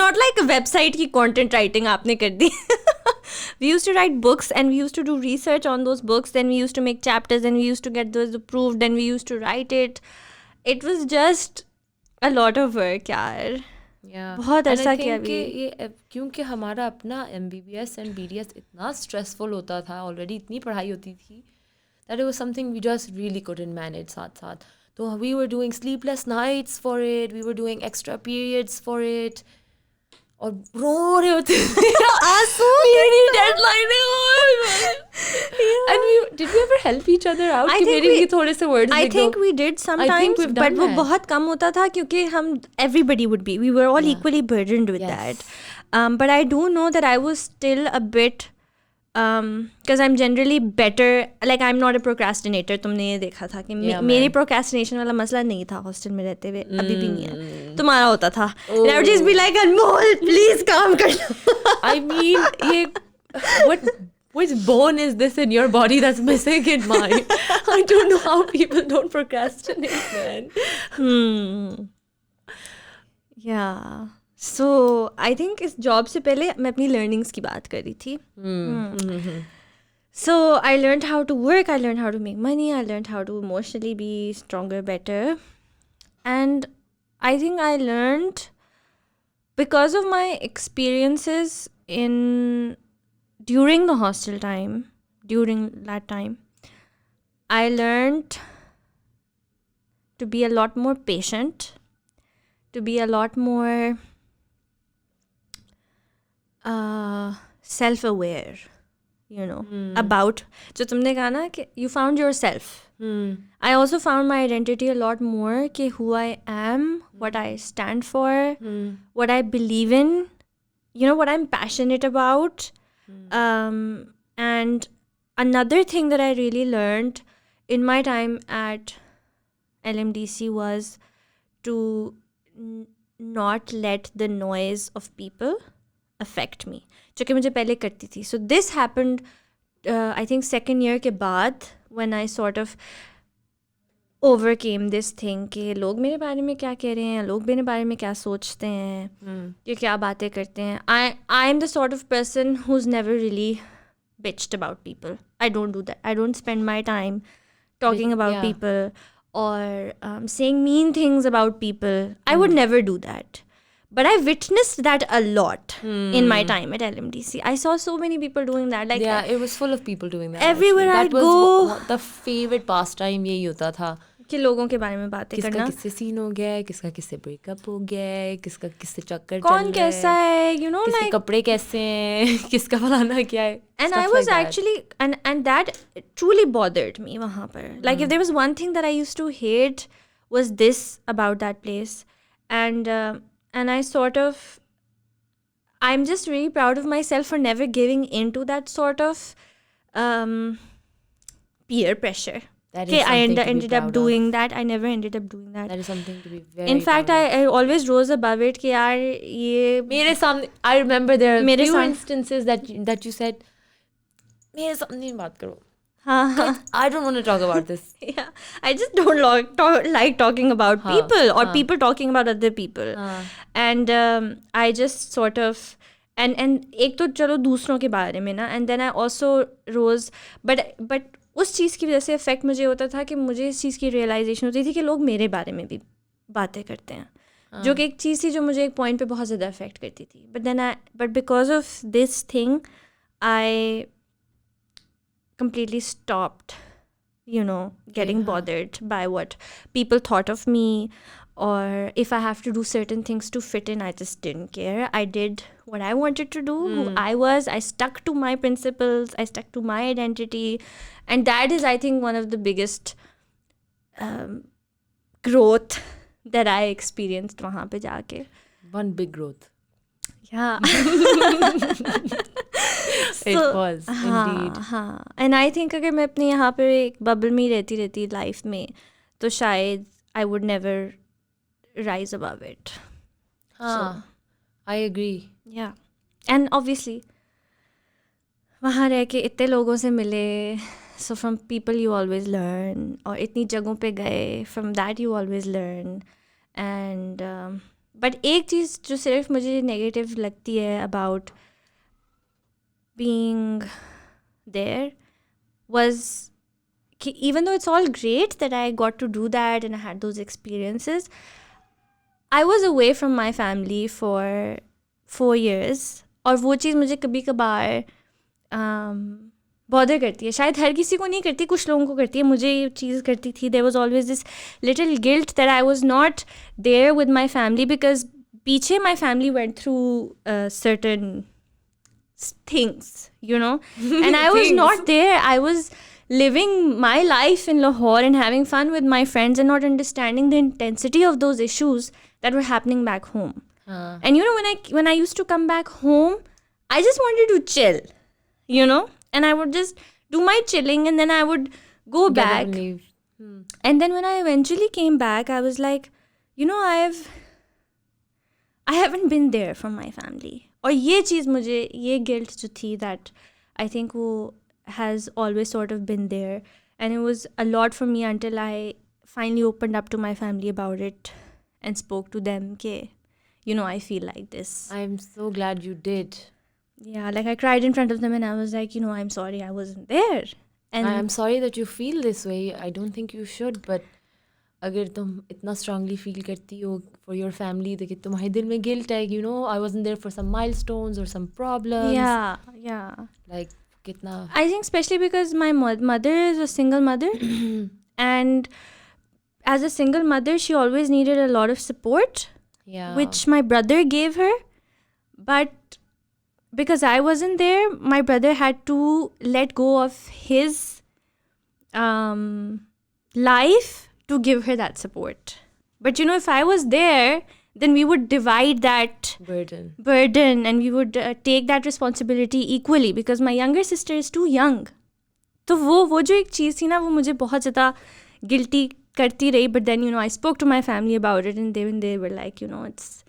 Not like a website की content writing आपने कर दी. We used to write books and we used to do research on those books. Then we used to make chapters and we used to get those approved and we used to write it. It was just a lot of work, यार. Yeah. बहुत ऐसा किया भी. ये क्योंकि हमारा अपना MBBS and BDS इतना stressful होता था, already इतनी पढ़ाई होती थी, that it was something we just really couldn't manage साथ साथ. तो we were doing sleepless nights for it, we were doing extra periods for it, और रो रहे होते थे. मेरी deadline है और. And did we ever help each other out? कि मेरे भी थोड़े से words I think we did sometimes, but वो बहुत कम होता था क्योंकि everybody would be, we were all equally burdened with that. But I do know that I was still a bit, because I'm generally better, like I'm not a procrastinator. तुमने ये देखा था कि मेरी procrastination वाला मसला नहीं था hostel में रहते हुए, अभी भी नहीं है. तुम्हारा होता था. And I would just be like, Anmol, please काम कर लो. I mean, which bone is this in your body that's missing in mine? I don't know how people don't procrastinate, man. Yeah. So I think इस job से पहले मैं अपनी learnings की बात कर रही थी. So I learned how to work, I learned how to make money, I learned how to emotionally be stronger, better. And I think I learned, because of my experiences during the hostel time, during that time, I learned to be a lot more patient, to be a lot more self aware, you know, about जो तुमने कहा ना कि you found yourself. I also found my identity a lot more कि who I am, what I stand for, what I believe in, you know, what I'm passionate about. And another thing that I really learned in my time at LMDC was to not let the noise of people affect me, जो कि मुझे पहले करती थी. So this happened, I think second year के बाद, when I sort of overcame this thing कि लोग मेरे बारे में क्या कह रहे हैं, लोग मेरे बारे में क्या सोचते हैं, कि क्या बातें करते हैं. I am the sort of person who's never really bitched about people. I don't do that. I don't spend my time talking about people or saying mean things about people. I would never do that. But I witnessed that a lot in my time at LMDC. I saw so many people doing that. Like, yeah, it was full of people doing that. Everywhere I'd that go. was the favorite pastime यही होता था कि लोगों के बारे में बातें किसका करना, किससे सीन हो गया है, किसका किससे ब्रेकअप हो गया है, किसका किससे चक्कर कौन कैसा है, you know, किसके like कपड़े कैसे हैं, किसका फलाना क्या है. And I was actually, and that truly bothered me वहाँ पर. Like if there was one thing that I used to hate was this about that place. And I sort of, I'm just really proud of myself for never giving into that sort of peer pressure. That is Okay, I something to be ended up proud doing of. that. I never ended up doing that. That is something to be very In fact, proud of. I always rose above it कि यार ये मेरे सामने, I remember there are मेरे few साम- instances that you said मेरे सामने बात करो. हाँ. I don't want to talk about this. Yeah, I just don't like talking about people or people talking about other people. And I just sort of, and एक तो चलो दूसरों के बारे में ना, and then I also rose, but उस चीज़ की वजह से इफेक्ट मुझे होता था कि मुझे इस चीज़ की रियलाइजेशन होती थी कि लोग मेरे बारे में भी बातें करते हैं, जो कि एक चीज़ थी जो मुझे एक पॉइंट पे बहुत ज़्यादा अफेक्ट करती थी. But because of this thing I completely stopped, you know, getting bothered by what people thought of me, or if I have to do certain things to fit in. I just didn't care. I did what I wanted to do, who I was. I stuck to my principles. I stuck to my identity. And that is, I think, one of the biggest growth that I experienced वहाँ पे जाके. One big growth. Yeah. It was indeed. हाँ. And I think अगर मैं अपने यहाँ पे एक बबल में रहती लाइफ में, तो शायद I would never rise above it. हाँ, I agree. Yeah. And obviously वहाँ रह के इतने लोगों से मिले, so from people you always learn, और इतनी जगहों पे गए, from that you always learn. And but एक चीज़ जो सिर्फ मुझे नेगेटिव लगती है about being there was कि even though it's all great that I got to do that and I had those experiences, I was away from my family for 4 years. और वो चीज़ मुझे कभी कभार बॉदर करती है. शायद हर किसी को नहीं करती, कुछ लोगों को करती है. मुझे ये चीज़ करती थी. There was always this little guilt that I was not there with my family because पीछे my family went through certain things, you know, and I was not there. I was living my life in Lahore and having fun with my friends and not understanding the intensity of those issues that were happening back home. And you know, when I used to come back home, I just wanted to chill, you know, and I would just do my chilling and then I would go back. And then when I eventually came back, I was like, you know, I haven't been there for my family. और ये चीज़ मुझे, ये guilt जो थी, that I think वो has always sort of been there, and it was a lot for me until I finally opened up to my family about it and spoke to them कि, you know, I feel like this. I'm so glad you did. Yeah, like I cried in front of them and I was like, you know, I'm sorry I wasn't there. And I'm sorry that you feel this way. I don't think you should, but अगर तुम इतना strongly feel करती हो for your family, तो कि तुम्हारे दिल में guilt है, you know, I wasn't there for some milestones or some problems. Yeah. Like कितना. I think especially because my mother is a single mother, and as a single mother, she always needed a lot of support, Yeah. which my brother gave her. But because I wasn't there, my brother had to let go of his life to give her that support. But if I was there, then we would divide that burden and we would take that responsibility equally, because my younger sister is too young. तो वो जो एक चीज़ थी ना, वो मुझे बहुत ज़्यादा गिल्टी करती रही. But then I spoke to my family about it, and they were like, it's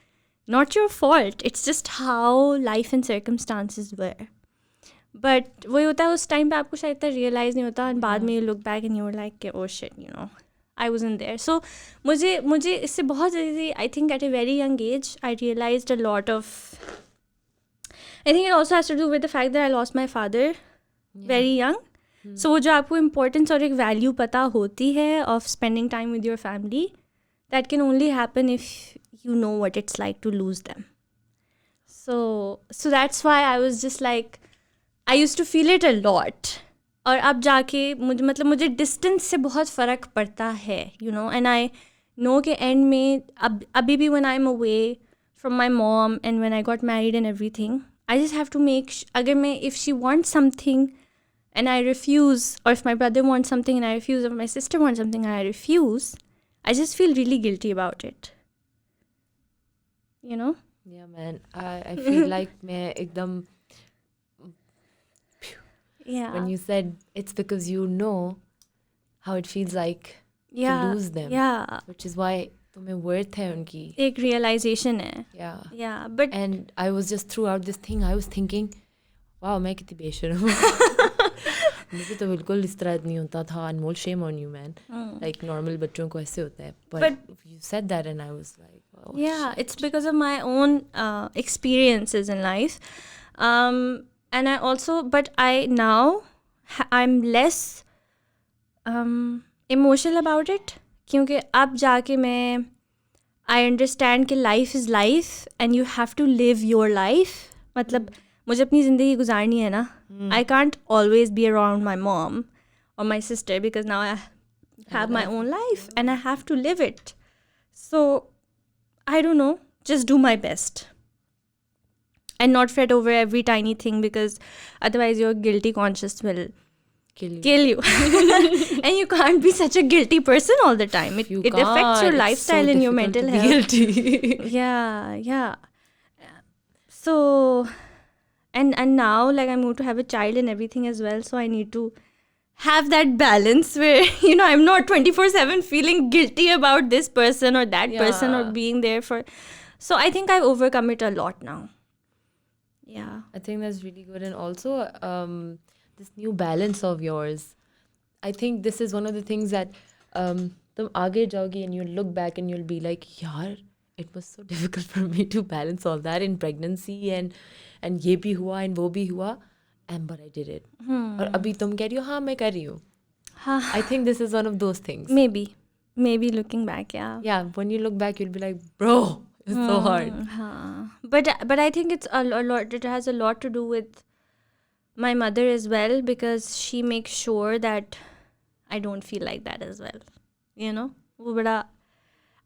not your fault, it's just how life and circumstances were. But वही होता है, उस टाइम पे आपको शायद इतना रियलाइज़ नहीं होता, and बाद में you look back and you're like, oh shit, I wasn't there. So मुझे इससे बहुत जल्दी, I think at a very young age, I realized a lot of, I think it also has to do with the fact that I lost my father very young. So वो जो आपको importance और एक value पता होती है of spending time with your family, that can only happen if you know what it's like to lose them. So that's why I was just like, I used to feel it a lot. और अब जाके मुझे distance से बहुत फ़र्क पड़ता है, and I know कि end में अभी भी when I'm away from my mom and when I got married and everything, I just have to make if she wants something and I refuse, or if my brother wants something and I refuse, or if my sister wants something and I refuse, I just feel really guilty about it. Yeah, man. I feel like मैं एकदम. Yeah. When you said it's because you know how it feels like to lose them. Yeah. Which is why तुम्हें worth है उनकी. एक realization है. Yeah. Yeah. But and I was just throughout this thing, I was thinking, wow, मैं कितनी बेशर्म हूँ. मुझे तो बिल्कुल इस तरह नहीं होता था. अनमोल, shame on you, man. Like normal बच्चों को ऐसे होता है. But you said that and I was like, oh, yeah, shit. it's because of my own experiences in life. And I also, but I'm less emotional about it. क्योंकि अब जाके मैं, I understand कि life is life and you have to live your life. मतलब मुझे अपनी ज़िंदगी गुजारनी है ना. I can't always be around my mom or my sister because now I have my own life and I have to live it. So, I don't know, just do my best. And not fret over every tiny thing, because otherwise your guilty conscience will kill you. And you can't be such a guilty person all the time. It affects your lifestyle and your mental health. Guilty. Yeah. So, and now like I'm going to have a child and everything as well. So I need to have that balance where, I'm not 24/7 feeling guilty about this person or that person or being there for. So I think I've overcome it a lot now. Yeah. I think that's really good. And also this new balance of yours. I think this is one of the things that तुम आगे जाओगी and you'll look back and you'll be like, yaar, it was so difficult for me to balance all that in pregnancy and ये भी हुआ and वो भी हुआ. But I did it. और अभी तुम कह रही हो, हाँ मैं कर रही हूँ. I think this is one of those things. Maybe looking back, yeah. Yeah, when you look back, you'll be like, bro, it's so hard. But I think it's a lot. It has a lot to do with my mother as well, because she makes sure that I don't feel like that as well. वो बड़ा.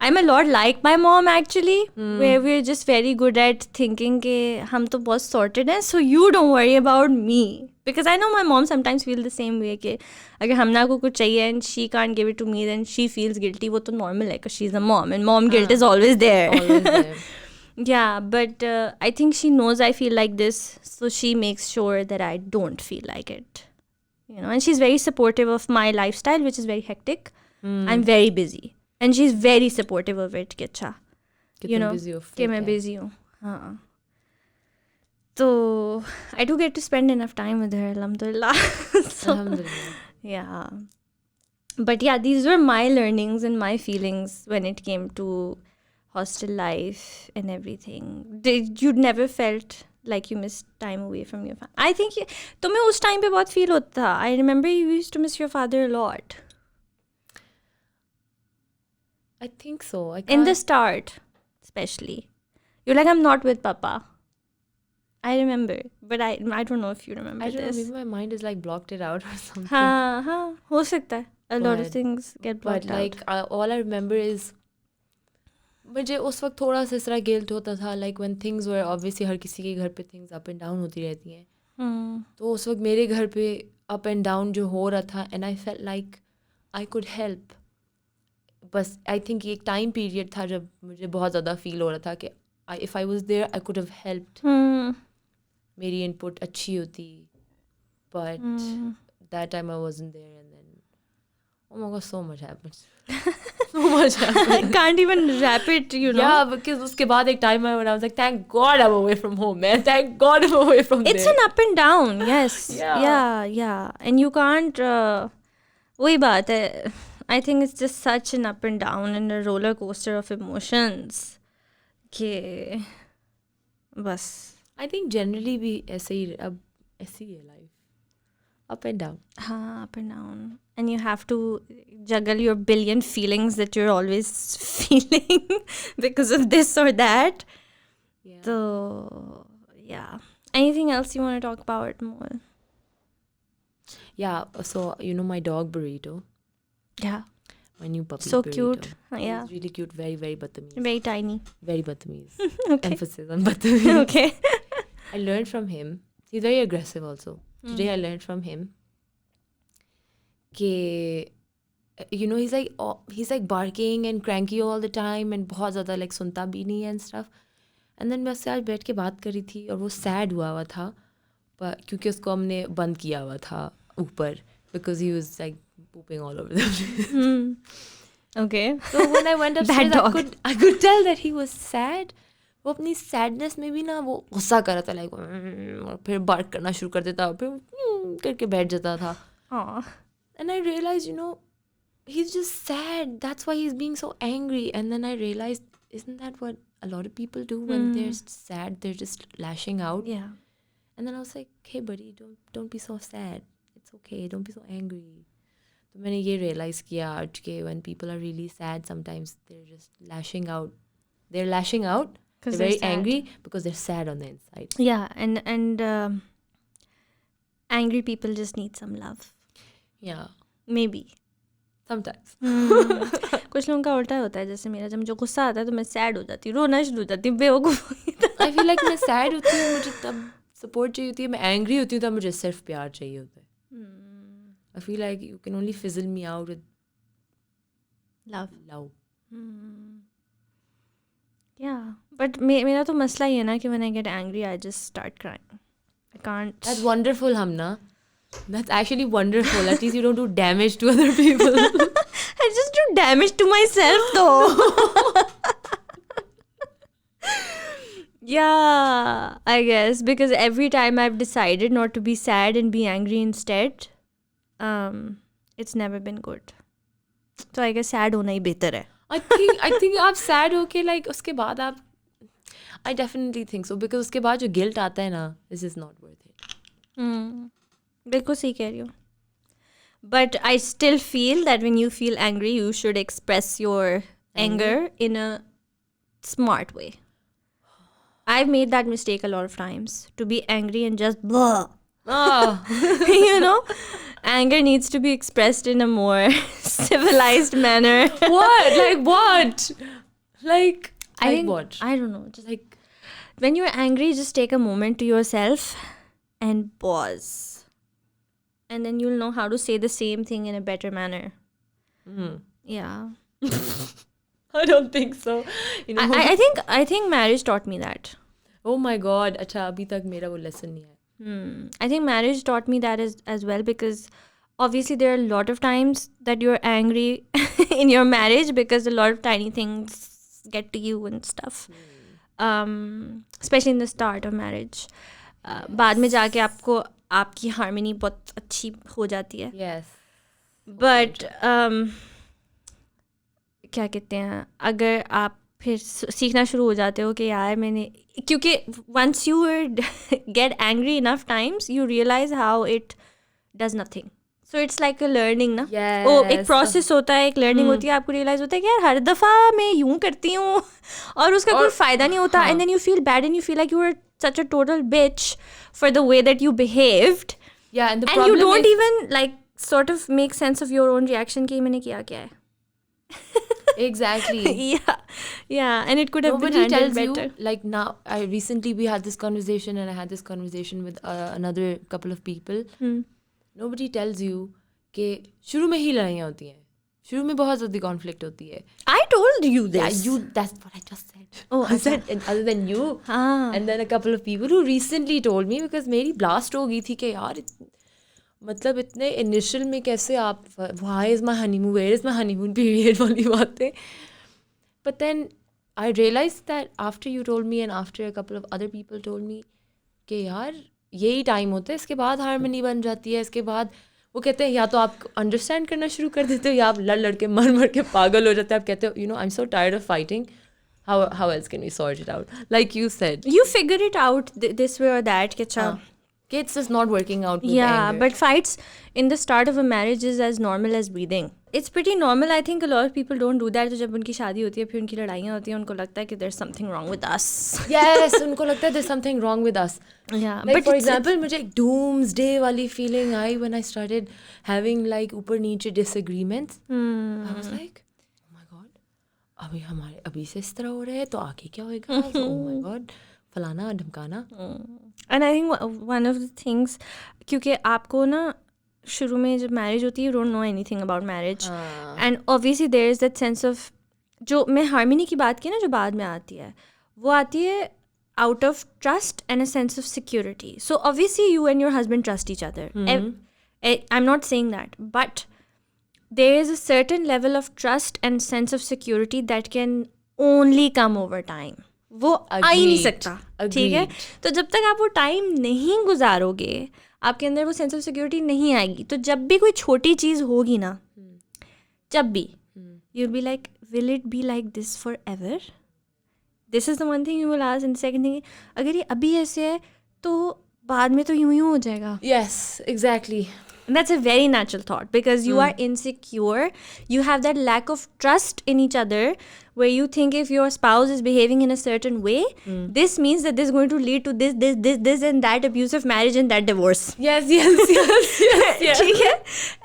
I'm a lot like my mom actually, where we're just very good at thinking कि हम तो बहुत sorted हैं, so you don't worry about me. Because I know my mom sometimes feel the same way कि अगर हमना को कुछ चाहिए and she can't give it to me, then she feels guilty. वो तो normal है because she's a mom and mom guilt is always there. Always there. Yeah, but I think she knows I feel like this, so she makes sure that I don't feel like it. And she's very supportive of my lifestyle, which is very hectic. I'm very busy. And she's very supportive of it. कि अच्छा, कि मैं busy हूँ. हाँ. So I do get to spend enough time with her, alhamdulillah. Alhamdulillah. Yeah. But yeah, these were my learnings and my feelings when it came to hostel life and everything. You never felt like you missed time away from your family? I think तुम्हें उस time पे बहुत feel होता था. I remember you used to miss your father a lot. I think so. In the start, especially. You're like, I'm not with Papa. I remember. But I don't know if you remember this. I don't know. Maybe my mind is like blocked it out or something. हाँ, हो सकता है. A lot of things get blocked out. But like, all I remember is मुझे उस वक्त थोड़ा सा इस तरह गिल्ट होता था like when things were obviously हर किसी के घर पे थिंग्स अप एंड डाउन होती रहती हैं. तो उस वक्त मेरे घर पे अप एंड डाउन जो हो रहा था and I felt like I could help. बस आई थिंक एक टाइम पीरियड था जब मुझे बहुत ज़्यादा फील हो रहा था कि if I was there I could have helped. मेरी इनपुट अच्छी होती but that time I wasn't there and then oh my god so much happened. So much happened. I can't even wrap it, you know. Yeah, because उसके बाद एक time आया when I was like thank God I'm away from home man, thank God I'm away from It's there. an up and down, yes. Yeah. Yeah. And you can't वही बात है. I think it's just such an up and down and a roller coaster of emotions कि बस. I think generally भी ऐसे ही अब ऐसी है life. Up and down. हाँ, up and down. And you have to juggle your billion feelings that you're always feeling because of this or that. Yeah. So, yeah. Anything else you want to talk about more? Yeah, so you know my dog Burrito, Yeah. my new puppy So Burrito. cute. Yeah. He's really cute, very very badtameez. Very tiny. Very badtameez. Okay. Emphasis on badtameez. Okay. I learned from him. He's very aggressive also. Today I learned from him कि you know he's like barking and cranky all the time and बहुत ज़्यादा like सुनता भी नहीं है and stuff. And then मैं उससे आज बैठ के बात करी थी और वो sad हुआ था पर क्योंकि उसको हमने बंद किया हुआ था ऊपर because he was like pooping all over the place. Okay. So when I went upstairs I could tell that he was sad. वो अपनी सैडनेस में भी ना वो गुस्सा कर रहा था लाइक और फिर बार्क करना शुरू कर देता फिर करके बैठ जाता था. And I realized, you know, he's just sad. That's why he's being so angry. And then I realized, isn't that what a lot of people do when they're sad? They're just lashing out. Yeah. And then I was like, hey, buddy, don't be so sad. It's okay. Don't be so angry. So मैंने ये realize किया आज के when people are really sad, sometimes they're just lashing out. They're lashing out. They're very angry because they're sad on the inside. Yeah, and angry people just need some love. Yeah. Maybe. Sometimes. कुछ लोगों का उल्टा होता है जैसे मेरा जब मुझे गुस्सा आता है तो मैं सैड हो जाती हूँ रोना शुरू हो जाती हूँ बेवकूफ़. I feel like मैं sad होती हूँ मुझे तब support चाहिए होती है मैं angry होती हूँ तब मुझे सिर्फ प्यार चाहिए होता है. I feel like you can only fizzle me out with love. Yeah, but मेरा तो मसला ये है ना कि when I get angry I just start crying. I can't. That's wonderful, Hamna. That's actually wonderful. At least you don't do damage to other people. I just do damage to myself though. Yeah, I guess because every time I've decided not to be sad and be angry instead, it's never been good. So I guess sad होना ही बेहतर है. I think आप sad होके like उसके बाद आप I definitely think so because उसके बाद जो guilt आता है ना this is not worth it. बिल्कुल सही कह रही हो. But I still feel that when you feel angry, you should express your anger in a smart way. I've made that mistake a lot of times to be angry and just blah. You know, anger needs to be expressed in a more civilized manner. What? Like what? Like I think, what? I don't know. Just like when you're angry, just take a moment to yourself and pause. And then you'll know how to say the same thing in a better manner. Yeah. I don't think so. You know? I think marriage taught me that. Oh my God. अच्छा अभी तक मेरा वो lesson नहीं है. I think marriage taught me that as well because obviously there are a lot of times that you're angry in your marriage because a lot of tiny things get to you and stuff. Especially in the start of marriage. बाद में जाके आपको आपकी harmony बहुत अच्छी हो जाती है. Yes. But क्या कहते हैं अगर आप फिर सीखना शुरू हो जाते हो कि यार मैंने क्योंकि once you get angry enough times you realize how it does nothing. So it's like a learning ना. Yes. वो एक process होता है एक learning होती है आपको realize होता है कि यार हर दफ़ा मैं यूँ करती हूँ और उसका कोई फ़ायदा नहीं होता. And then you feel bad and you feel like you were such a total bitch for the way that you behaved. Yeah, and you don't even like sort of make sense of your own reaction कि मैंने किया क्या है. Exactly. Yeah, and it could have been Nobody handled tells better. you, like now, recently we had this conversation and I had this conversation with another couple of people. Nobody tells you कि शुरू में ही लड़ाइयाँ होती हैं, शुरू में बहुत ज़्यादा conflict होती है. I told you Yeah, this. that's what I just said. Oh, I said, and other than you, and then a couple of people who recently told me, because मेरी blast हो गई थी कि यार मतलब इतने initial में कैसे आप, why is my honeymoon, where is my honeymoon period वाली बातें. But then I realized that after you told me and after a couple of other people told me कि यार यही टाइम होता है, इसके बाद हारमनी बन जाती है, इसके बाद वो कहते हैं या तो आप अंडरस्टैंड करना शुरू कर देते हो या आप लड़ लड़ के मर के पागल हो जाते हैं. आप कहते हो you know I am so tired of fighting, how else can we sort it out, like you said. You figure it out this way or that. It's just not working out with Yeah, anger. but fights in the start of a marriage is as normal as breathing. It's pretty normal. I think a lot of people don't do that. तो जब उनकी शादी होती है फिर उनकी लड़ाइयाँ होती हैं, उनको लगता है कि there's something wrong with us. Yes, उनको लगता है there's something wrong with us. Yeah, Like but for example, मुझे एक doomsday वाली feeling I when I started having like ऊपर नीचे disagreements. I was like, oh my god, अभी से इस तरह हो रहा है तो आगे क्या होएगा? Oh my god, फलाना ढमकाना. And I think one of the things, क्योंकि आपको ना शुरू में जब मैरिज होती है, you don't know anything about marriage, and obviously there is that sense of, जो मैं हार्मनी की बात की ना जो बाद में आती है, वो आती है out of trust and a sense of security. So obviously you and your husband trust each other. I'm not saying that, but there is a certain level of trust and sense of security that can only come over time. वो आ ही नहीं सकता, ठीक है. तो जब तक आप वो टाइम नहीं गुजारोगे, आपके अंदर वो सेंस ऑफ सिक्योरिटी नहीं आएगी. तो जब भी कोई छोटी चीज़ होगी ना, जब भी you'll be like, will it be like this forever? This is the one thing you will ask. And the second thing, अगर ये अभी ऐसे है तो बाद में तो यूं हो जाएगा. Yes, exactly. And that's a very natural thought because you are insecure. You have that lack of trust in each other where you think if your spouse is behaving in a certain way, this means that this is going to lead to this and that abusive marriage and that divorce. Yes. ठीक है?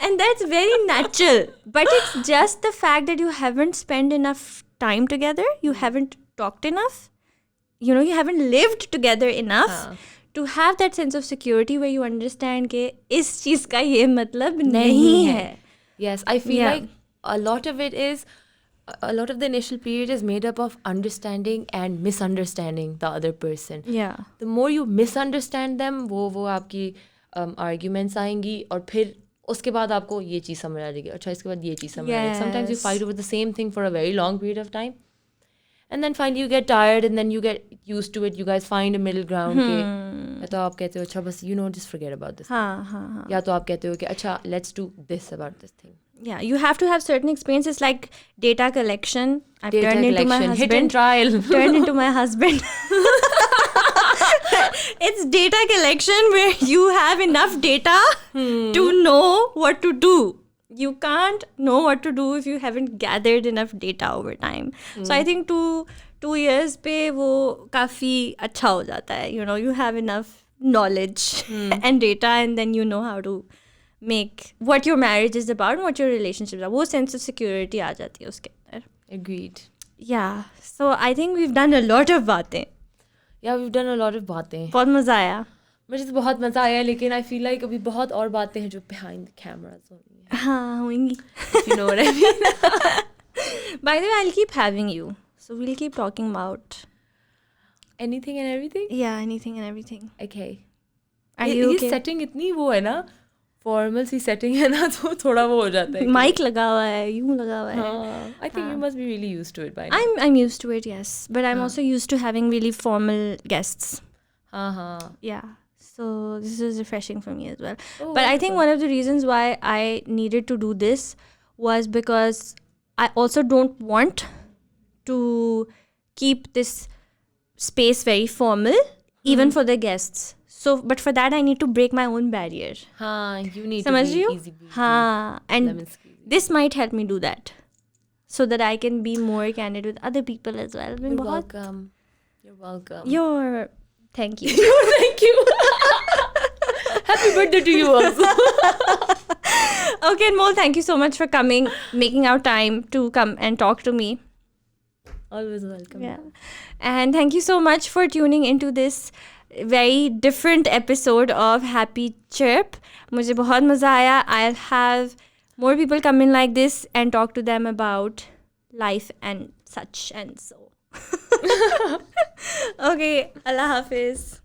And that's very natural. But it's just the fact that you haven't spent enough time together. You haven't talked enough. You know, you haven't lived together enough. To have that sense of security where you understand कि इस चीज़ का ये मतलब नहीं है. Yes, I feel like a lot of it is, a lot of the initial period is made up of understanding and misunderstanding the other person. Yeah. The more you misunderstand them, वो आपकी arguments आएंगी और फिर उसके बाद आपको ये चीज़ समझ आ जाएगी, अच्छा इसके बाद ये चीज़ समझ आ जाएगी. Sometimes you fight over the same thing for a very long period of time. And then finally you get tired and then you get used to it. You guys find a middle ground. या तो आप कहते हो अच्छा बस you know just forget about this. हाँ. या तो आप कहते हो कि अच्छा let's do this about this thing. Yeah, you have to have certain experiences like data collection. I've Data turned into my collection, husband. hit and trial. Turned into my husband. It's data collection where you have enough data to know what to do. You can't know what to do if you haven't gathered enough data over time. So I think 2 years पे वो काफ़ी अच्छा हो जाता है. You know, you have enough knowledge and data, and then you know how to make what your marriage is about and what your relationships are. वो sense of security आ जाती है उसके अंदर. Agreed. Yeah. So I think we've done a lot of बातें. Yeah, we've done a lot of बातें. बहुत मज़ा आया. मुझे तो बहुत मज़ा आया, लेकिन I feel like अभी बहुत और बातें हैं जो behind the cameras हो रही हैं. हाँ, होंगी. If you know what I mean. By the way, I'll keep having you. So we'll keep talking about Anything and everything? yeah, anything and everything. Okay. Are you ये okay? setting इतनी वो है ना, formal सी setting है ना, तो थोड़ा वो हो जाता है. Mic लगा हुआ है, यूं लगा हुआ है. हाँ, I think you must be really used to it by now. I'm used to it, yes. But I'm also used to having really formal guests. हाँ. Yeah. So this is refreshing for me as well. Oh, but I think one of the reasons why I needed to do this was because I also don't want to keep this space very formal, even for the guests. So, but for that I need to break my own barrier. हाँ, you need to समझ be रही हो? easy breezy. हाँ, and lemon squeezy. this might help me do that, so that I can be more candid with other people as well. You're welcome. You're welcome. Thank you. Thank you. Happy birthday to you also. Okay, Anmol, thank you so much for coming, making our time to come and talk to me. Always welcome. Yeah. And thank you so much for tuning into this very different episode of Happy Chirp. मुझे बहुत मज़ा आया. I'll have more people come in like this and talk to them about life and such and so. Okay, Allah Hafiz.